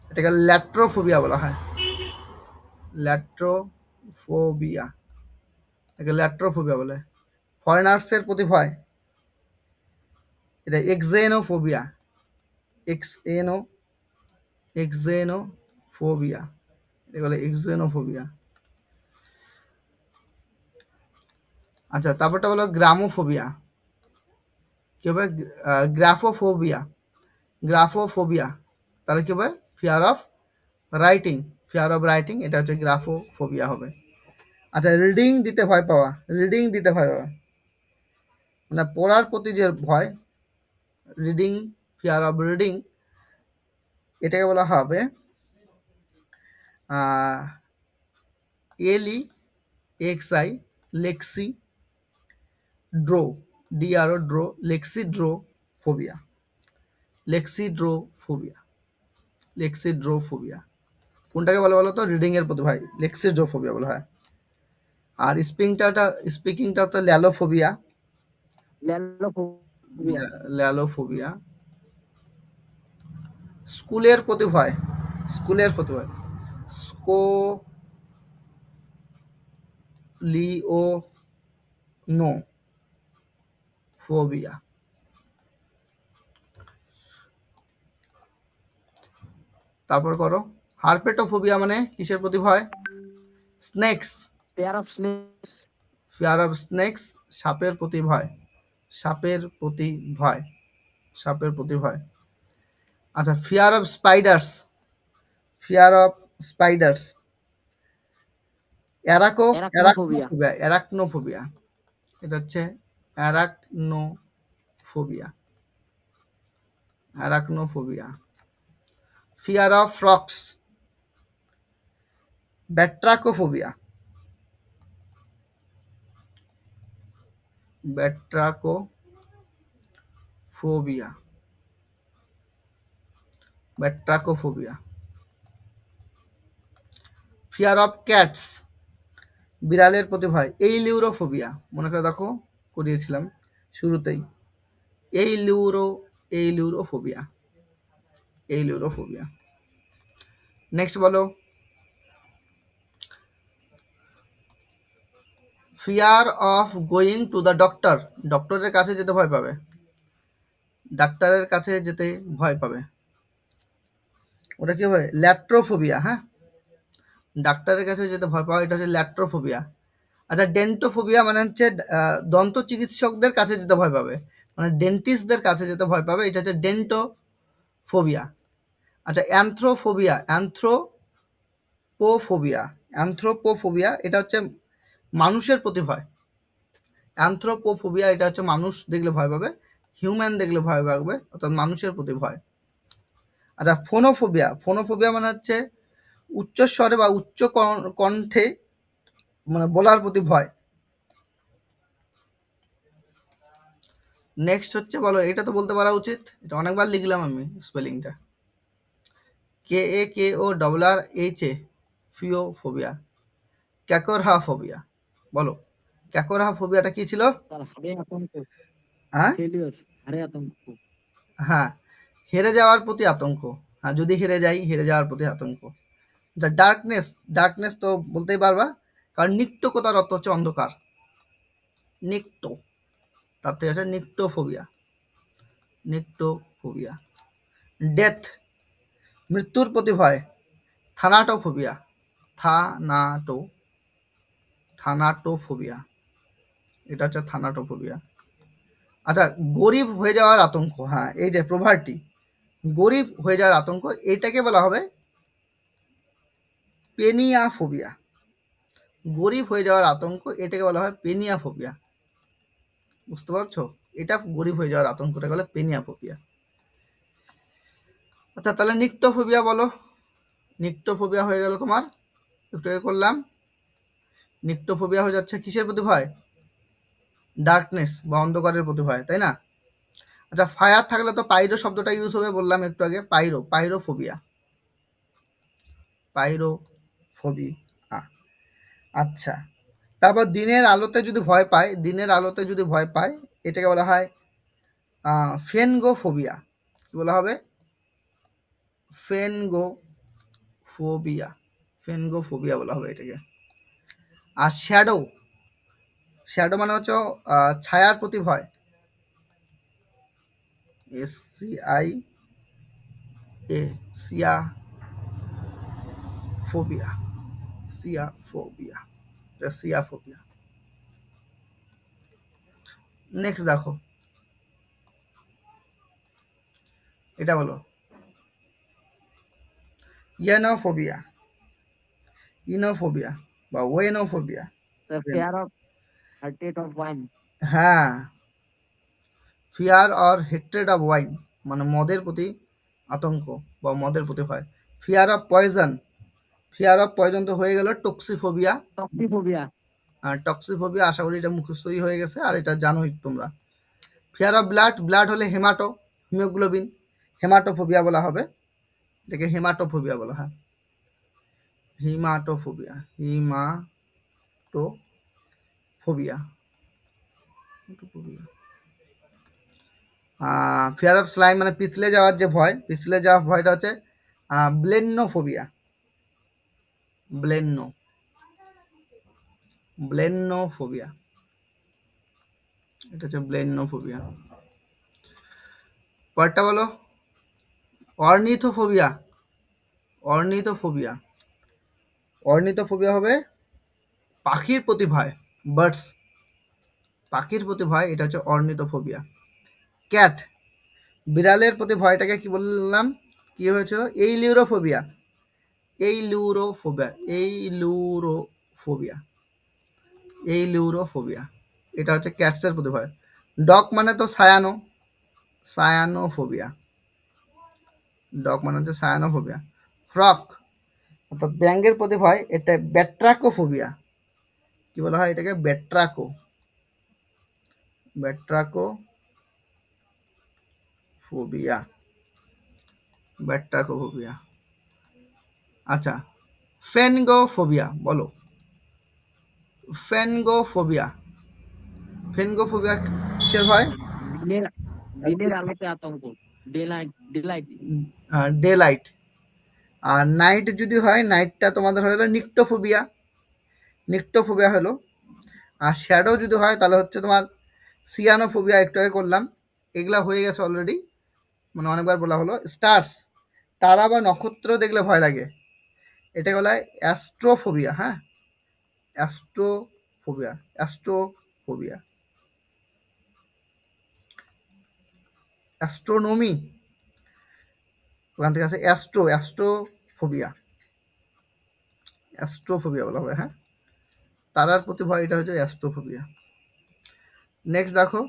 এটাকে ল্যাট্রোফোবিয়া বলা হয়। ল্যাট্রোফোবিয়া, এটাকে ল্যাট্রোফোবিয়া বলে। ফরেনার্সের প্রতি ভয়, এটা এক্সেনোফোবিয়া। এক্সেনোফোবিয়া, এটা বলে এক্সেনোফোবিয়া। আচ্ছা, তারপরটা হলো গ্রামোফোবিয়া। কি হবে? গ্রাফোফোবিয়া, গ্রাফোফোবিয়া। তাহলে কি হবে? Fear of writing, fear of writing, এটা হচ্ছে গ্রাফোফোবিয়া হবে। আচ্ছা, রিডিং দিতে ভয় পাওয়া, রিডিং দিতে ভয় পাওয়া মানে পড়ার প্রতি যে ভয়, রিডিং, ফিয়ার অফ রিডিং, এটাকে বলা হবে LEXI, লেক্সি ড্রো, DRO, ড্রো, লেক্সিড্রোফোবিয়া, লেক্সিড্রোফোবিয়া, লেক্সিড্রোফোবিয়া। কোনটাকে বলা বলো তো? রিডিং এর প্রতি ভয়, লেক্সিড্রোফোবিয়া বলা হয়। আর স্পিকিংটা তো ল্যালোফোবিয়া, ল্যালোফোবিয়া। ল্যালোফোবিয়া। স্কুলের প্রতি ভয়, স্কুলের প্রতি ভয়, স্কোলিওনোফোবিয়া। তারপর করো হারপেটোফোবিয়া, মানে কিসের প্রতি ভয়? Snake's, pair of snake's. Fear of snake's, সাপের প্রতি ভয়, সাপের প্রতি ভয়, সাপের প্রতি ভয়। আচ্ছা, fear of spiders, fear of spiders. Arachnophobia. Arachnophobia, arachnophobia, এটা হচ্ছে arachnophobia, arachnophobia. Fear of frogs, batrachophobia, batrachophobia, batrachophobia. Fear of cats, বিড়ালের প্রতি ভয়, এইলিউরোফোবিয়া। মনে করে দেখো, করিয়েছিলাম শুরুতেই, এইলিউরোফোবিয়া, এইলিউরোফোবিয়া। নেক্সট বলো, fear of going to the doctor, ডক্টরের কাছে যেতে ভয় পাবে, ডাক্তারের কাছে যেতে ভয় পাবে, ওটা কি হবে? ল্যাট্রোফোবিয়া। হ্যাঁ, ডাক্তারের কাছে যেতে ভয় পাওয়া, এটা হচ্ছে ল্যাট্রোফোবিয়া। আচ্ছা, ডেন্টোফোবিয়া মানে হচ্ছে দন্ত চিকিৎসকদের কাছে যেতে ভয় পাবে, মানে ডেন্টিস্টদের কাছে যেতে ভয় পাবে, এটা হচ্ছে ডেন্টোফোবিয়া। আচ্ছা, অ্যানথ্রোফোবিয়া, অ্যানথ্রোপোফোবিয়া, এটা হচ্ছে মানুষের প্রতি ভয়। অ্যানথ্রোপোফোবিয়া, এটা হচ্ছে মানুষ দেখলে ভয় পাবে, হিউম্যান দেখলে ভয় পাবে, অর্থাৎ মানুষের প্রতি ভয়। আচ্ছা, ফোনোফোবিয়া মানে হচ্ছে উচ্চস্বরে বা উচ্চ কণ্ঠে মানে বলার প্রতি ভয়। নেক্সট হচ্ছে বলো, এটা তো বলতে পারা উচিত, এটা অনেকবার লিখলাম আমি স্পেলিংটা। KAKORRHA, ফিওফোবিয়া, ক্যাকোরহাফোবিয়া। বলো, ক্যাকোরহাফোবিয়াটা কি ছিল? স্যার, হাড়ে আতঙ্ক। হ্যাঁ, ফেলিওর, হাড়ে আতঙ্ক। হ্যাঁ, হেরে যাওয়ার প্রতি আতঙ্ক। হ্যাঁ, যদি হেরে যাই, হেরে যাওয়ার প্রতি আতঙ্ক। ডার্কনেস, ডার্কনেস তো বলতেই পারবা, কারণ নিক্টোকতার অর্থ হচ্ছে অন্ধকার, নিক্টো, তার থেকে আছে নিক্টোফোবিয়া, নিক্টোফোবিয়া। ডেথ, মৃত্যুর প্রতি ভয়, থানাটোফোবিয়া, থানাটোফোবিয়া। এটা হচ্ছে থানাটোফোবিয়া। আচ্ছা, গরিব হয়ে যাওয়ার আতঙ্ক, হ্যাঁ এই যে প্রভার্টি, গরিব হয়ে যাওয়ার আতঙ্ক, এটাকে বলা হবে পেনিয়াফোবিয়া। গরিব হয়ে যাওয়ার আতঙ্ক, এটাকে বলা হয় পেনিয়াফোবিয়া। বুঝতে পারছো? এটা গরিব হয়ে যাওয়ার আতঙ্কটাকে বলে পেনিয়াফোবিয়া। আচ্ছা, তাহলে নিক্টোফোবিয়া বলো। নিক্টোফোবিয়া হয়ে গেল তোমার, একটু আগে করলাম। নিক্টোফোবিয়া হয়ে যাচ্ছে কিসের প্রতি ভয়? ডার্কনেস বা অন্ধকারের প্রতি ভয়, তাই না? আচ্ছা, ফায়ার থাকলে তো পাইরো শব্দটা ইউজ হবে, বললাম একটু আগে, পাইরোফোবিয়া। পাইরোফোবিয়া। আচ্ছা, তারপর দিনের আলোতে যদি ভয় পায়, এটাকে বলা হয় ফেনগোফোবিয়া। কি বলা হবে? ফেনগোফোবিয়া। ফেনগোফোবিয়া বলা হবে এটাকে। আর শ্যাডো মানে হচ্ছে ছায়ার প্রতি ভয়। SCIA, সিয়াফোবিয়া। সিয়াফোবিয়া। নেক্সট দেখো, এটা বলো ইনোফোবিয়া বা ওয়েনোফোবিয়া। The fear of hatred of wine. হ্যাঁ, fear or hatred of wine মানে মদের প্রতি আতঙ্ক বা মদের প্রতি ভয়। ফিয়ার অফ পয়জন তো হয়ে গেল টক্সিফোবিয়া। Toxophobia. আর টক্সিফোবিয়া আশা করি এটা মুখস্থই হয়ে গেছে, আর এটা জানোই তোমরা। ফিয়ার অফ ব্লাড হলে হিমোগ্লোবিন, হেমাটোফোবিয়া বলা হবে, এটাকে হেমাটোফোবিয়া বলা হয়। হিমাটোফোবিয়া। ফিয়ার অফ স্লাইম মানে পিছলে যাওয়ার যে ভয়, ভয়টা হচ্ছে ব্লেনোফোবিয়া। ব্লেনোফোবিয়া, এটা হচ্ছে ব্লেনোফোবিয়া। পরেরটা বলো অর্নিথোফোবিয়া। অর্নিথোফোবিয়া হবে পাখির প্রতি ভয়, পাখির প্রতি ভয়, এটা হচ্ছে অর্নিথোফোবিয়া। ক্যাট, বিড়ালের প্রতি ভয়টাকে কি বললাম, কি হয়েছিল? এইলুরোফোবিয়া। এটা হচ্ছে ক্যাটসের প্রতি ভয়। ডগ মানে তো সায়ানোফোবিয়া। ফ্রক অর্থাৎ ব্যাঙের প্রতি ভয়, এটা ব্যাট্রাকোফোবিয়া। কি বলা হয় এটাকে? ব্যাট্রাকোফোবিয়া। আচ্ছা, ফেনগোফোবিয়া বলো। ফেনগোফোবিয়া কিসের ভয়? দিনের আলোতে আতঙ্ক। Daylight. Daylight. আর নাইট যদি হয়, নাইটটা তোমাদের হলো নিক্টোফোবিয়া হলো। আর শ্যাডো যদি হয় তাহলে হচ্ছে তোমার সিয়ানোফোবিয়া, একটু আগে করলাম, এগুলা হয়ে গেছে অলরেডি, মানে অনেকবার বলা হলো। স্টার্স, তারা বা নক্ষত্র দেখলে ভয় লাগে, এটা বলা হয় অ্যাস্ট্রোফোবিয়া। হ্যাঁ, অ্যাস্ট্রোফোবিয়া। অ্যাস্ট্রোনমি, ওখান থেকে আছে অ্যাস্ট্রোফোবিয়া বলা হবে। হ্যাঁ, তারার প্রতি ভয়, এটা হচ্ছে অ্যাস্ট্রোফোবিয়া। নেক্সট দেখো,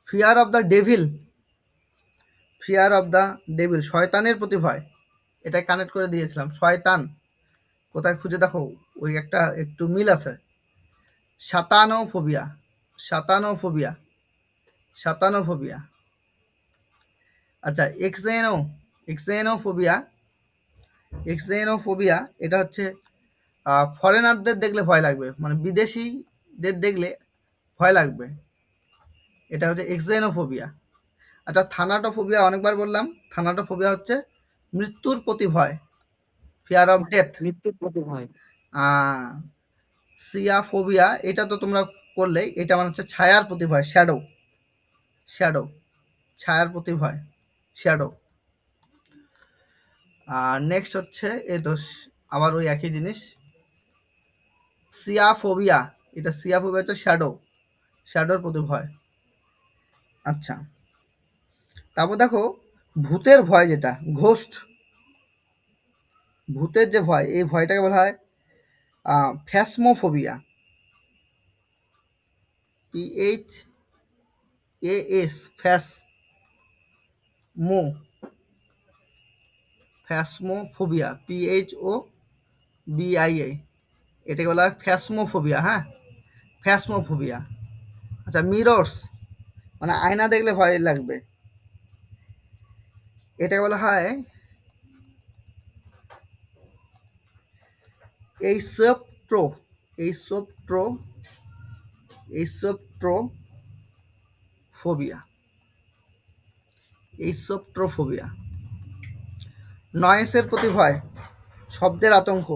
ফিয়ার অফ দ্য ডেভিল, শয়তানের প্রতি ভয়। এটা কানেক্ট করে দিয়েছিলাম, শয়তান কোথায় খুঁজে দেখো, ওই একটা একটু মিল আছে। সাতানোফোবিয়া। আচ্ছা, এক্সেনোফোবিয়া, এটা হচ্ছে ফরেনারদের দেখলে ভয় লাগবে, মানে বিদেশিদের দেখলে ভয় লাগবে, এটা হচ্ছে এক্সেনোফোবিয়া। আচ্ছা, থানাটোফোবিয়া অনেকবার বললাম। থানাটোফোবিয়া হচ্ছে মৃত্যুর প্রতি ভয়, ফিয়ার অফ ডেথ। মৃত্যুর প্রতি ভয়। সিয়াফোবিয়া, এটা তো তোমরা করলেই, এটা মানে হচ্ছে ছায়ার প্রতি ভয়, শ্যাডো, ছায়ার প্রতি ভয়, শ্যাডো। আর নেক্সট হচ্ছে এই তো আবার ওই একই জিনিস, সিয়াফোবিয়া। এটা সিয়াফোবিয়া হচ্ছে শ্যাডোর প্রতি ভয়। আচ্ছা, তারপর দেখো ভূতের ভয়, যেটা ঘোস্ট, ভূতের যে ভয়, এই ভয়টাকে বলা হয় ফ্যাসমোফোবিয়া। PHAS ফ্যাসমোফোবিয়া, PHOBIA, এটাকে বলা হয় ফ্যাসমোফোবিয়া। হ্যাঁ, ফ্যাসমোফোবিয়া। আচ্ছা, মিরর্স মানে আয়না দেখলে ভয় লাগবে, এটাকে বলা হয় এইসোপ্ট্রোফোবিয়া। নয়েসের প্রতি ভয়, শব্দের আতঙ্ক,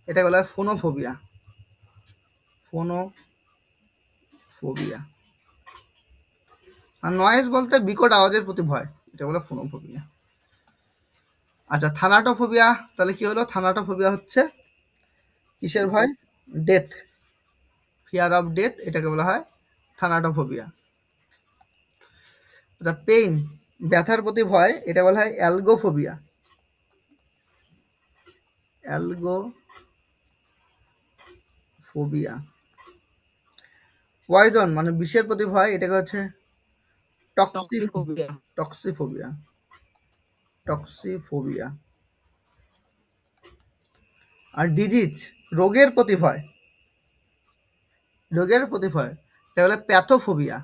এটা বলা হয় ফোনোফোবিয়া। আর নয়েজ বলতে বিকট আওয়াজের প্রতি ভয়, এটা বলে ফোনোফোবিয়া। আচ্ছা, থানাটোফোবিয়া, তাহলে কি হলো? থানাটোফোবিয়া হচ্ছে কিসের ভয়? ডেথ, ফিয়ার অফ ডেথ, এটাকে বলা হয় থানাটোফোবিয়া। আচ্ছা, পেইন, ব্যথার প্রতি ভয়, এটা বলা হয় অ্যালগোফোবিয়া। পয়জন মানে বিষের প্রতি ভয়, এটাকে হচ্ছে টক্সিফোবিয়া। আর ডিজিজ, রোগের প্রতি ভয়, এটা হলো প্যাথোফোবিয়া।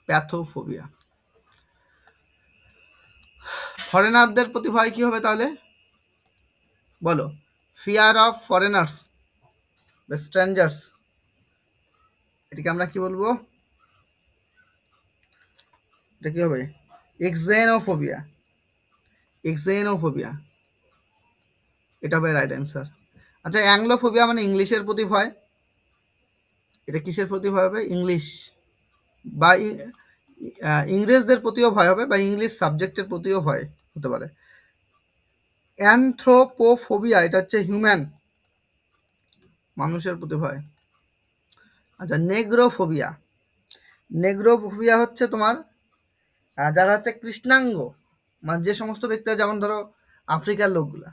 প্যাথোফোবিয়া। ফরেনারদের প্রতি ভয় কি হবে তাহলে বলো? ফিয়ার অফ ফরেনার্স বা স্ট্রেঞ্জার্স, এটাকে আমরা কি বলবো? এটা কি হবে? এক্সেনোফোবিয়া। এটা হবে রাইট অ্যান্সার। আচ্ছা, অ্যাংলোফোবিয়া মানে ইংলিশের প্রতি ভয়, এটা কিসের প্রতি ভয় হবে? ইংলিশ বা ইংরেজদের প্রতিও ভয় হবে, বা ইংলিশ সাবজেক্টের প্রতিও ভয় হতে পারে। অ্যানথ্রোপোফোবিয়া, এটা হচ্ছে হিউম্যান, মানুষের প্রতি ভয়। আচ্ছা, নেগ্রোফোবিয়া হচ্ছে তোমার যারা হচ্ছে কৃষ্ণাঙ্গ, মানে যে সমস্ত ব্যক্তিরা, যেমন ধরো আফ্রিকার লোকগুলা,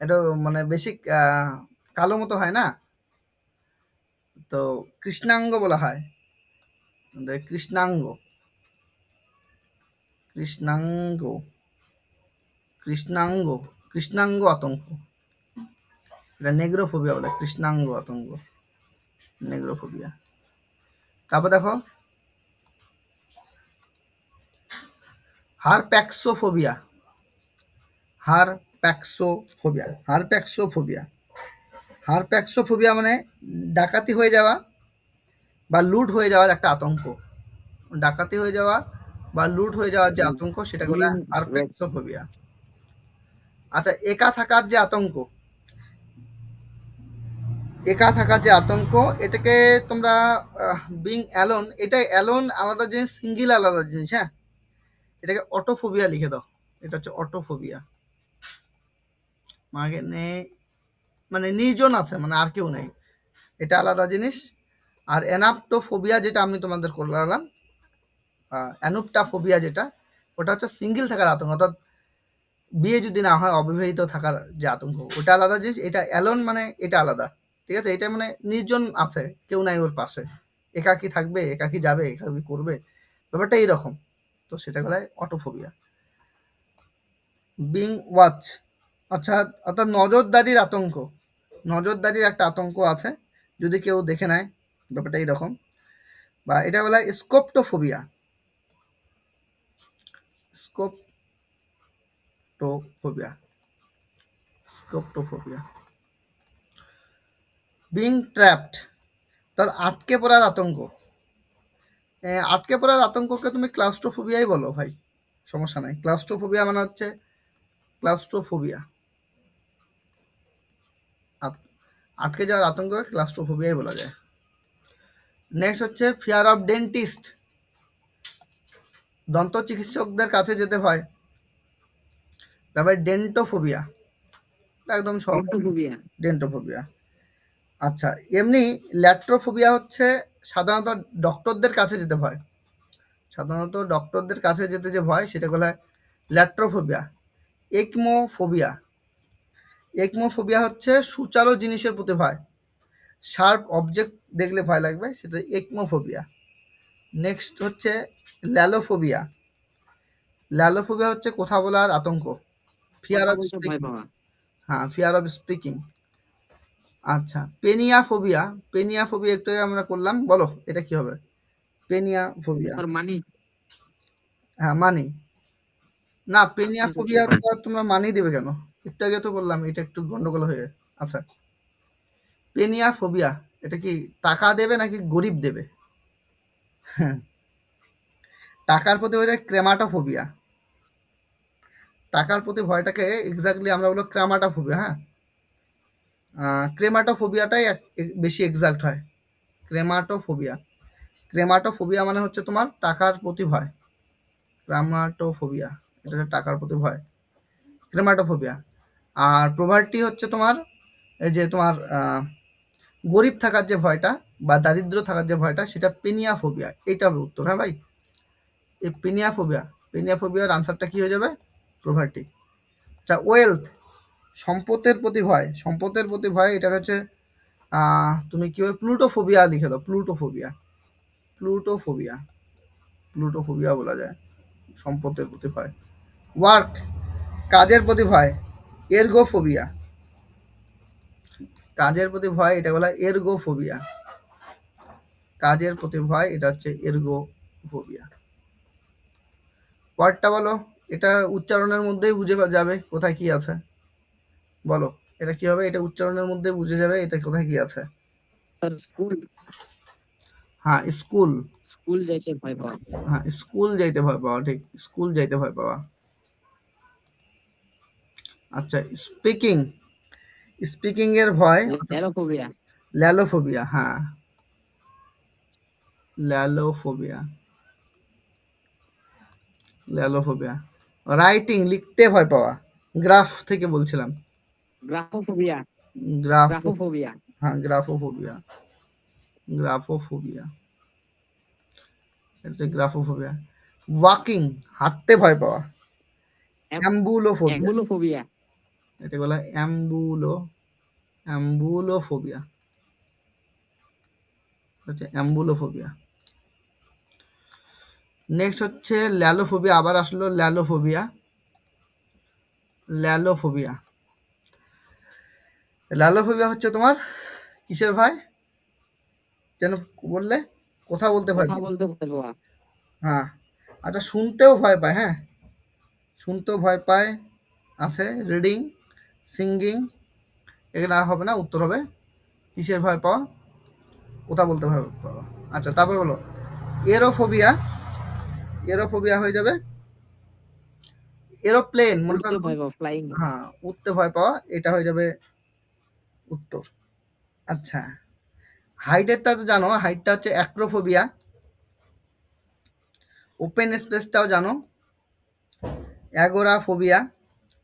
এটা মানে বেশি কালো মতো হয় না, তো কৃষ্ণাঙ্গ বলা হয়। কৃষ্ণাঙ্গ আতঙ্ক, এটা নেগ্রোফোবিয়া বলে, কৃষ্ণাঙ্গ আতঙ্ক, নেগ্রোফোবিয়া। তারপর দেখো হারপ্যাক্সোফোবিয়া। হারপ্যাক্সোফোবিয়া মানে ডাকাতি হয়ে যাওয়া বা লুট হয়ে যাওয়ার একটা আতঙ্ক। যে আতঙ্ক, সেটাকে বলে হারপ্যাক্সোফোবিয়া। আচ্ছা, একা থাকার যে আতঙ্ক, এটাকে তোমরা বিং অ্যালোন, এটা অ্যালোন আলাদা জিনিস, সিঙ্গেল আলাদা জিনিস। হ্যাঁ, এটাকে অটোফোবিয়া লিখে দাও। এটা হচ্ছে অটোফোবিয়া, মানে নির্জন আছে, মানে আর কেউ নেই, এটা আলাদা জিনিস। আর অ্যানাপ্টোফোবিয়া, যেটা আমি তোমাদের করলাম, অ্যানুপটাফোবিয়া, যেটা ওটা হচ্ছে সিঙ্গেল থাকার আতঙ্ক, অর্থাৎ বিয়ে যদি না হয়, অবিবাহিত থাকার যে আতঙ্ক, ওটা আলাদা জিনিস। এটা অ্যালোন মানে এটা আলাদা, ঠিক আছে? এটা মানে নির্জন আছে, কেউ নাই ওর পাশে, একাকি থাকবে, একাকি যাবে, একাকি করবে, ব্যাপারটা এইরকম, তো সেটা বলা হয় অটোফোবিয়া। বিং ওয়াচ, আচ্ছা, অর্থাৎ নজরদারির একটা আতঙ্ক আছে, যদি কেউ দেখে নেয়, ব্যাপারটা এইরকম। বা এটা বলা হয় স্কোপটোফোবিয়া। বিং ট্র্যাপড, তার আটকে পড়ার আতঙ্ক। আটকে পড়ার আতঙ্ককে তুমি ক্লাস্ট্রোফোবিয়াই বলো ভাই, সমস্যা নাই। ক্লাস্ট্রোফোবিয়া মানে হচ্ছে আটকে যাওয়ার আতঙ্ককে ক্লাস্ট্রোফোবিয়াই বলা যায়। নেক্সট হচ্ছে ফিয়ার অফ ডেন্টিস্ট। দন্ত চিকিৎসকদের কাছে যেতে ভয়, তারপরে ডেন্টোফোবিয়া, একদম সহজ, ডেন্টোফোবিয়া। ডেন্টোফোবিয়া। আচ্ছা, এমনি ল্যাট্রোফোবিয়া হচ্ছে সাধারণত ডক্টরদের কাছে যেতে ভয়, সাধারণত ডক্টরদের কাছে যেতে যে ভয় সেটা বলা হয় ল্যাট্রোফোবিয়া। একমোফোবিয়া, একমোফোবিয়া হচ্ছে সুচালো জিনিসের প্রতি ভয়, শার্প অবজেক্ট দেখলে ভয় লাগবে, সেটা একমোফোবিয়া। নেক্সট হচ্ছে ল্যালোফোবিয়া, ল্যালোফোবিয়া হচ্ছে কথা বলার আতঙ্ক, ফিয়ার কথা অফ বলতে স্পিকিং, ভয় পাওয়া। হ্যাঁ ফিয়ার অফ স্পিকিং। আচ্ছা, পেনিয়াফোবিয়া, পেনিয়াফোবিয়া একটু আগে আমরা করলাম, বলো এটা কি হবে? পেনিয়াফোবিয়া, স্যার মানি। হ্যাঁ মানি না, আচ্ছা, পেনিয়াফোবিয়া স্যার। তোমরা মানি দিবে কেন? একটু আগে তো বললাম, এটা একটু গন্ডগোল হয়ে। আচ্ছা, পেনিয়াফোবিয়া এটা কি টাকা দেবে নাকি গরিব দেবে? হ্যাঁ, টাকার প্রতি ভয়টা ক্রেমাটোফোবিয়া, টাকার প্রতি ভয়টাকে এক্স্যাক্টলি আমরা বলবো ক্রামাটোফোবিয়া। হ্যাঁ, ক্রেমাটোফোবিয়াটাই বেশি এক্সাক্ট হয়, ক্রেমাটোফোবিয়া। ক্রেমাটোফোবিয়া মানে হচ্ছে তোমার টাকার প্রতি ভয়, ক্রামাটোফোবিয়া এটা হচ্ছে টাকার প্রতি ভয়, ক্রেমাটোফোবিয়া। আর প্রভার্টি হচ্ছে তোমার এই যে তোমার গরিব থাকার যে ভয়টা বা দারিদ্র থাকার যে ভয়টা, সেটা পেনিয়াফোবিয়া, এটা হবে উত্তর। হ্যাঁ ভাই, এই পেনিয়াফোবিয়া, পেনিয়াফোবিয়ার আনসারটা কি হয়ে যাবে? প্রভার্টি। আচ্ছা, ওয়েলথ, সম্পদের প্রতি ভয়, সম্পদের প্রতি ভয় এটা হচ্ছে তুমি কি হবে, প্লুটোফোবিয়া লিখে দাও, প্লুটোফোবিয়া, প্লুটোফোবিয়া, প্লুটোফোবিয়া বলা যায় সম্পদের প্রতি ভয়। ওয়ার্ক, কাজের প্রতি ভয়, এরগোফোবিয়া, কাজের প্রতি ভয় এটা বলা হয় এরগোফোবিয়া, কাজের প্রতি ভয় এটা হচ্ছে এরগোফোবিয়া। ওয়ার্ডটা বলো, এটা উচ্চারণের মধ্যেই বুঝে যাবে কোথায় কি আছে, বলো এটা কি হবে? এটা উচ্চারণের মধ্যে বুঝে যাবে এটা কোথায় কি আছে। Sir school. হ্যাঁ স্কুল, স্কুল যাইতে ভয় পাওয়া। হ্যাঁ স্কুল যাইতে ভয় পাওয়া, ঠিক, স্কুল যাইতে ভয় পাওয়া। আচ্ছা, স্পিকিং, স্পিকিং এর ভয় ল্যালোফোবিয়া। ল্যালোফোবিয়া, হ্যাঁ ল্যালোফোবিয়া, ল্যালোফোবিয়া। রাইটিং, লিখতে ভয় পাওয়া, গ্রাফ থেকে বলছিলাম, গ্রাফোফোবিয়া। গ্রাফ, গ্রাফোফোবিয়া। হ্যাঁ গ্রাফোফোবিয়া, গ্রাফোফোবিয়া, এটা হচ্ছে গ্রাফোফোবিয়া। ওয়াকিং, হাঁটতে ভয় পাওয়া, অ্যাম্বুলোফোবিয়া, অ্যাঙ্গুলোফোবিয়া। এটা বলা অ্যাম্বুলোফোবিয়া, হচ্ছে অ্যাম্বুলোফোবিয়া। নেক্সট হচ্ছে ল্যালোফোবিয়া, আবার আসলো ল্যালোফোবিয়া, ল্যালোফোবিয়া। ল্যালোফোবিয়া হচ্ছে তোমার কিসের ভয় যেন বললে? কথা বলতে ভয় কথা পায়, বলতে ভয় পাওয়া। হ্যাঁ। আচ্ছা, শুনতেও ভয় পায়, হ্যাঁ শুনতেও ভয় পায় আছে, রিডিং, সিঙ্গিং, এগুলো হবে না, উত্তর হবে কিসের ভয় পাওয়া? কথা বলতে ভয় পাওয়া। আচ্ছা, তারপরে বলো এরোফোবিয়া, এরোফোবিয়া হয়ে যাবে এরোপ্লেন, মনে উড়তে রাখো, ভয় পাওয়া, ফ্লাইং। হ্যাঁ উঠতে ভয় পাওয়া, এটা হয়ে যাবে উত্তর। আচ্ছা, হাইটেরটা তো জানো, হাইটটা হচ্ছে অ্যাক্রোফোবিয়া, ওপেন স্পেসটাও জানো অ্যাগোরাফোবিয়া,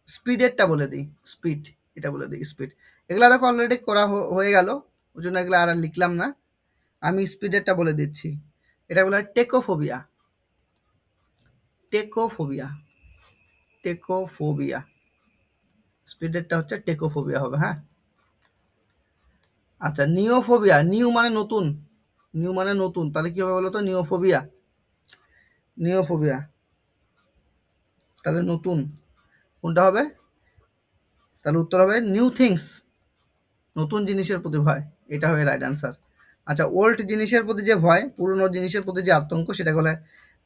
স্পিডেরটা বলে দিই, স্পিড, এটা বলে দিই স্পিড। এগুলা দেখো অলরেডি করা হয়ে গেল, ওই জন্য এগুলো আর লিখলাম না, আমি স্পিডেরটা বলে দিচ্ছি, এটা বলে টেকোফোবিয়া, টেকোফোবিয়া, টেকোফোবিয়া, স্পিডেরটা হচ্ছে টেকোফোবিয়া হবে। হ্যাঁ, আচ্ছা, নিওফোবিয়া, নিউ মানে নতুন, নিউ মানে নতুন, তাহলে কি হবে বলো তো? নিওফোবিয়া, নিওফোবিয়া তাহলে নতুন, কোনটা হবে? তাহলে উত্তর হবে নিউ থিংস, নতুন জিনিসের প্রতি ভয়, এটা হবে রাইট অ্যান্সার। আচ্ছা, ওল্ড জিনিসের প্রতি যে ভয়, পুরনো জিনিসের প্রতি যে আতঙ্ক, সেটা বলে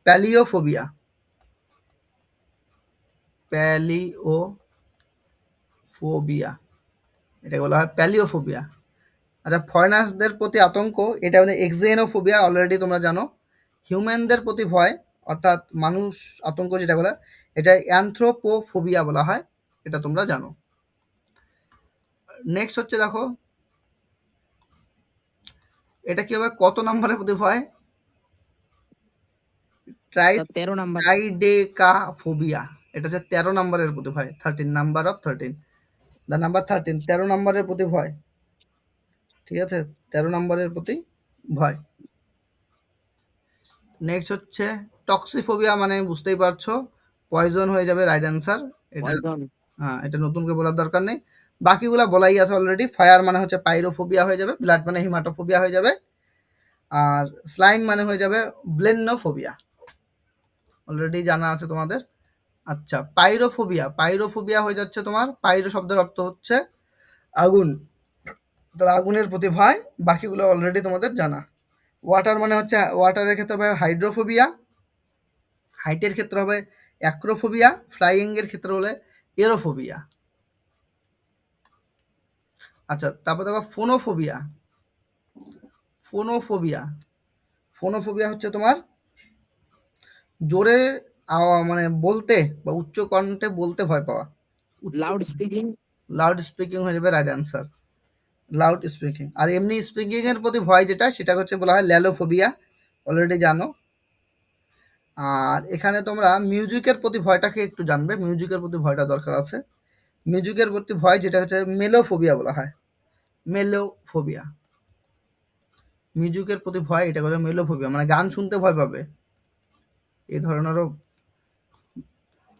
প্যালিওফোবিয়া, প্যালিওফোবিয়া, এটা বলা হয় প্যালিওফোবিয়া। আচ্ছা, ফরেনার্সদের প্রতি আতঙ্ক, এটা মানে এক্সেনোফোবিয়া, অলরেডি তোমরা জানো। হিউম্যানদের প্রতি ভয় অর্থাৎ মানুষ আতঙ্ক যেটা বলে, এটা অ্যানথ্রোপোফোবিয়া বলা হয়, এটা তোমরা জানো। নেক্সট হচ্ছে দেখো, এটা কি হবে, কত নম্বরের প্রতি ভয়? 13 নাম্বার ট্রাইডেকাফোবিয়া, এটা হচ্ছে 13 নম্বরের প্রতি ভয়, 13 নাম্বার অফ 13, দ্য নাম্বার 13, 13 নম্বরের প্রতি ভয়, ঠিক আছে, 13 নম্বরের প্রতি ভয়। নেক্সট হচ্ছে টক্সিফোবিয়া, মানে বুঝতেই পারছো পয়জন হয়ে যাবে রাইট অ্যান্সার। এটা পয়জন হ্যাঁ, এটা নতুন করে বলার দরকার নেই, বাকিগুলা বলাই আছে অলরেডি। ফায়ার মানে হচ্ছে পাইরোফোবিয়া হয়ে যাবে, ব্লাড মানে হিমাটোফোবিয়া হয়ে যাবে, আর স্লাইম মানে হয়ে যাবে ব্লেনোফোবিয়া, অলরেডি জানা আছে তোমাদের। আচ্ছা, পাইরোফোবিয়া, পাইরোফোবিয়া হয়ে যাচ্ছে তোমার, পাইরো শব্দের অর্থ হচ্ছে আগুন, তো আগুনের প্রতি ভয়, বাকিগুলো অলরেডি তোমাদের জানা। ওয়াটার মানে হচ্ছে, ওয়াটারের ক্ষেত্রে হবে হাইড্রোফোবিয়া, হাইটের ক্ষেত্রে হবে অ্যাক্রোফোবিয়া, ফ্লাইং এর ক্ষেত্রে হলে এরোফোবিয়া। আচ্ছা, তারপর দেখো ফোনোফোবিয়া, ফোনোফোবিয়া, ফোনোফোবিয়া হচ্ছে তোমার জোরে মানে বলতে বা উচ্চ কণ্ঠে বলতে ভয় পাওয়া, লাউড স্পিকিং লাউড স্পিকিং হয়ে যাবে রাইট অ্যান্সার, লাউড স্পিকিং। আর এমনি স্পিকিং এর প্রতি ভয় যেটা, সেটা হচ্ছে বলা হয় ল্যালোফোবিয়া, অলরেডি জানো। আর এখানে তোমরা মিউজিকের প্রতি ভয়টাকে একটু জানবে, মিউজিকের প্রতি ভয়টা দরকার আছে। মিউজিকের প্রতি ভয় যেটা হচ্ছে মেলোফোবিয়া বলা হয়, মেলোফোবিয়া, মিউজিকের প্রতি ভয় এটা করে মেলোফোবিয়া, মানে গান শুনতে ভয় পাবে, এই ধরনেরও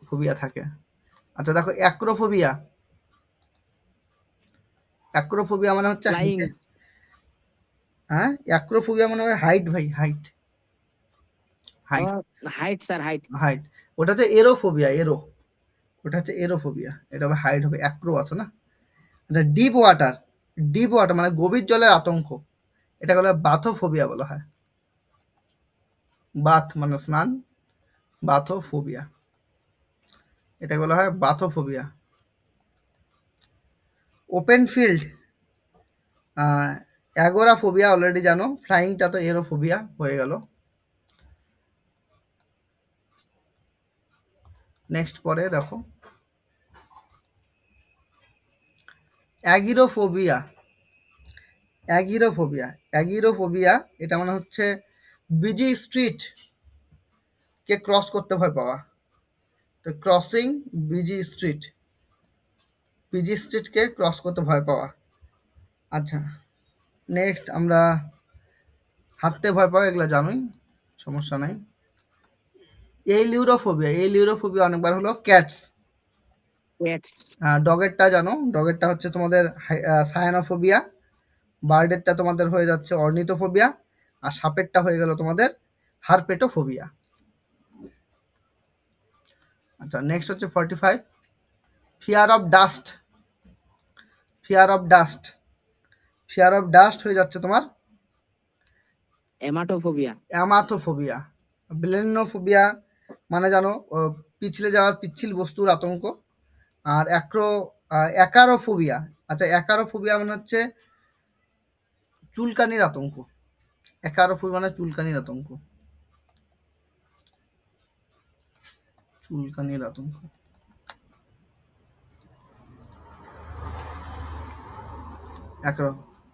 ফোবিয়া থাকে। আচ্ছা দেখো অ্যাক্রোফোবিয়া, অ্যাক্রোফোবিয়া মানে হচ্ছে ফ্লাইং হ্যাঁ, অ্যাক্রোফোবিয়া মানে হয় হাইট, ভাই height, height, height sir height height. ওটা হচ্ছে এরোফোবিয়া, এরো, ওটা হচ্ছে এরোফোবিয়া, এটা হবে হাইট, হবে অ্যাক্রো আছে না। আচ্ছা ডিপ ওয়াটার, ডিপ ওয়াটার মানে গভীর জলের আতঙ্ক, এটা বলা হয় বাথোফোবিয়া বলা হয়, বাথ মানে স্নান, বাথোফোবিয়া, এটা বলা হয় বাথোফোবিয়া। ওপেন ফিল্ড, অ্যাগোরাফোবিয়া অলরেডি জানো, ফ্লাইংটা তো এরোফোবিয়া হয়ে গেল। নেক্সট পরে দেখো অ্যাগিরোফোবিয়া, অ্যাগিরোফোবিয়া, অ্যাগিরোফোবিয়া এটা মানে হচ্ছে বিজি স্ট্রিট কে ক্রস করতে ভয় পাওয়া, তো ক্রসিং বিজি স্ট্রিট, বিজি স্ট্রিটকে ক্রস করতে ভয় পাওয়া। আচ্ছা নেক্সট আমরা হাঁটতে ভয় পাওয়া, এগুলো জানোই, সমস্যা নাই। এই লিউরোফোবিয়া, এই লিউরোফোবিয়া অনেকবার হলো ক্যাটস, ক্যাটস ডগেরটা জানো, ডগেরটা হচ্ছে তোমাদের সায়ানোফোবিয়া, বার্ডেরটা তোমাদের হয়ে যাচ্ছে অর্নিথোফোবিয়া, আর সাপেরটা হয়ে গেল তোমাদের হারপেটোফোবিয়া। আচ্ছা নেক্সট হচ্ছে 45, fear of dust, fear of dust, fear of dust হয়ে যাচ্ছে তোমার হেমাটোফোবিয়া অ্যামাথোফোবিয়া। ব্লেনোফোবিয়া মানে জানো পিছলে যাওয়ার পিচ্ছিল বস্তুর আতঙ্ক। আর অ্যাকারোফোবিয়া, আচ্ছা অ্যাকারোফোবিয়া মানে হচ্ছে চুলকানির আতঙ্ক, অ্যাকারোফোবিয়া মানে চুলকানির আতঙ্ক, চুলকানির আতঙ্ক।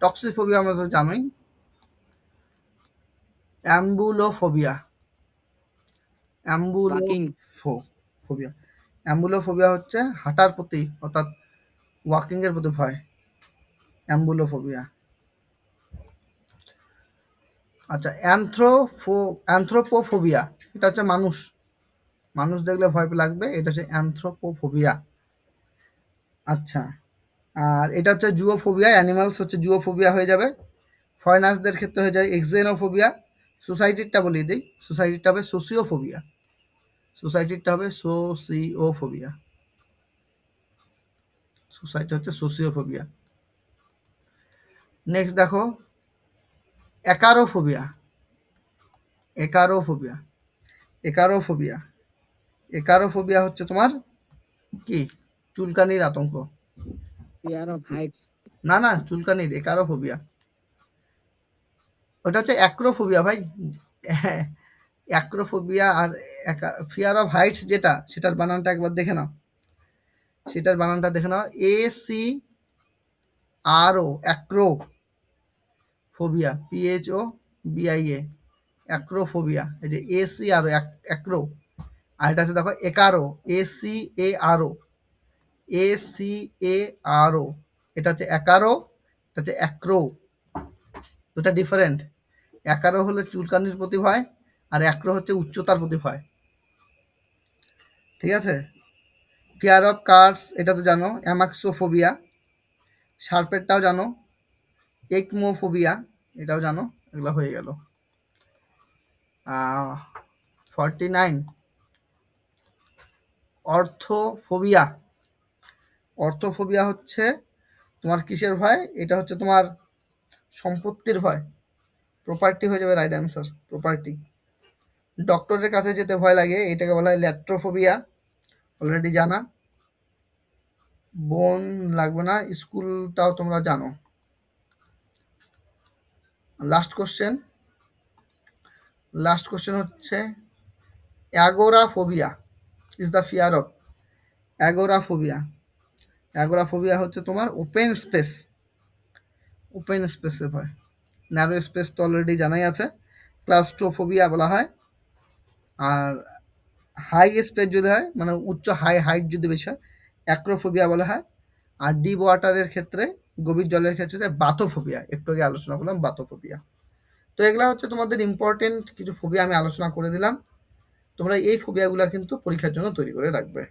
টক্সিফোবিয়া আমরা তো জানোই। অ্যাম্বুলোফোবিয়া, ওয়াকিং অ্যাম্বুলোফোবিয়া, অ্যাম্বুলোফোবিয়া হচ্ছে হাঁটার প্রতি অর্থাৎ ওয়াকিং এর প্রতি ভয়, অ্যাম্বুলোফোবিয়া। আচ্ছা অ্যানথ্রোপোফোবিয়া, এটা হচ্ছে মানুষ, মানুষ দেখলে ভয় লাগবে, এটা হচ্ছে অ্যানথ্রোপোফোবিয়া। আচ্ছা আর এটা হচ্ছে জুওফোবিয়া, অ্যানিমালস হচ্ছে জুওফোবিয়া হয়ে যাবে, ফরেনার্সদের ক্ষেত্রে হয়ে যায় এক্সেনোফোবিয়া। সোসাইটিরটা বলিয়ে দিই, সোসাইটিরটা হবে সোসিওফোবিয়া, সোসাইটিরটা হবে সোসিওফোবিয়া, সোসাইটি হচ্ছে সোসিওফোবিয়া। নেক্সট দেখো একারোফোবিয়া, একারোফোবিয়া, একারোফোবিয়া, একারোফোবিয়া হচ্ছে তোমার কি চুলকানির আতঙ্ক, ফিয়ার অফ হাইটস না না চুলকানির, একারোফোবিয়া। ওটা হচ্ছে অ্যাক্রোফোবিয়া ভাই, অ্যাক্রোফোবিয়া আর ফিয়ার অফ হাইটস যেটা, সেটার বানানটা একবার দেখে নাও, সেটার বানানটা দেখে নাও, ACRO, acro phobia, PHOBIA, acrophobia, এই যে এসি আরো অ্যাক্রো, আর এটা আছে দেখো একারো, ACARO, ACARO, এটা হচ্ছে একারো, এটা হচ্ছে অ্যাক্রো, দুটা ডিফারেন্ট। একারো হলে চুলকানির প্রতি ভয়, আর অ্যাক্রো হচ্ছে উচ্চতার প্রতি ভয়, ঠিক আছে। ফিয়ার অফ কার্স, এটা তো জানো। অ্যামাক্সোফোবিয়া, সার্পেরটাও জানো। একমোফোবিয়া, এটাও জানো। এগুলো হয়ে গেল। 49 অর্থোফোবিয়া। অর্থোফোবিয়া হচ্ছে তোমার কিসের ভয়? এটা হচ্ছে তোমার সম্পত্তির ভয়, প্রপার্টি হয়ে যাবে রাইট অ্যান্সার, প্রপার্টি। ডক্টরের কাছে যেতে ভয় লাগে, এটাকে বলা হয় ল্যাট্রোফোবিয়া, অলরেডি জানা। বোন লাগবে না, স্কুলটাও তোমরা জানো। লাস্ট কোশ্চেন হচ্ছে agoraphobia is the fear of agoraphobia. Agoraphobia হচ্ছে তোমার ওপেন স্পেসে ভয়। ন্যারো স্পেস তো অলরেডি জানাই আছে। ক্লাস্ট্রোফোবিয়া বলা হয়। আর হাই স্পেস যদি হয়, মানে উচ্চ হাইট যদি বেশি হয়, অ্যাক্রোফোবিয়া বলা হয়। আর ডিপ ওয়াটারের ক্ষেত্রে, গভীর জলের ক্ষেত্রে হচ্ছে বাথোফোবিয়া, একটু আগে আলোচনা করলাম বাথোফোবিয়া। তো এগুলা হচ্ছে তোমাদের ইম্পর্টেন্ট কিছু ফোবিয়া আমি আলোচনা করে দিলাম। তোমরা এই ফোবিয়াগুলো কিন্তু পরীক্ষার জন্য তৈরি করে রাখবে।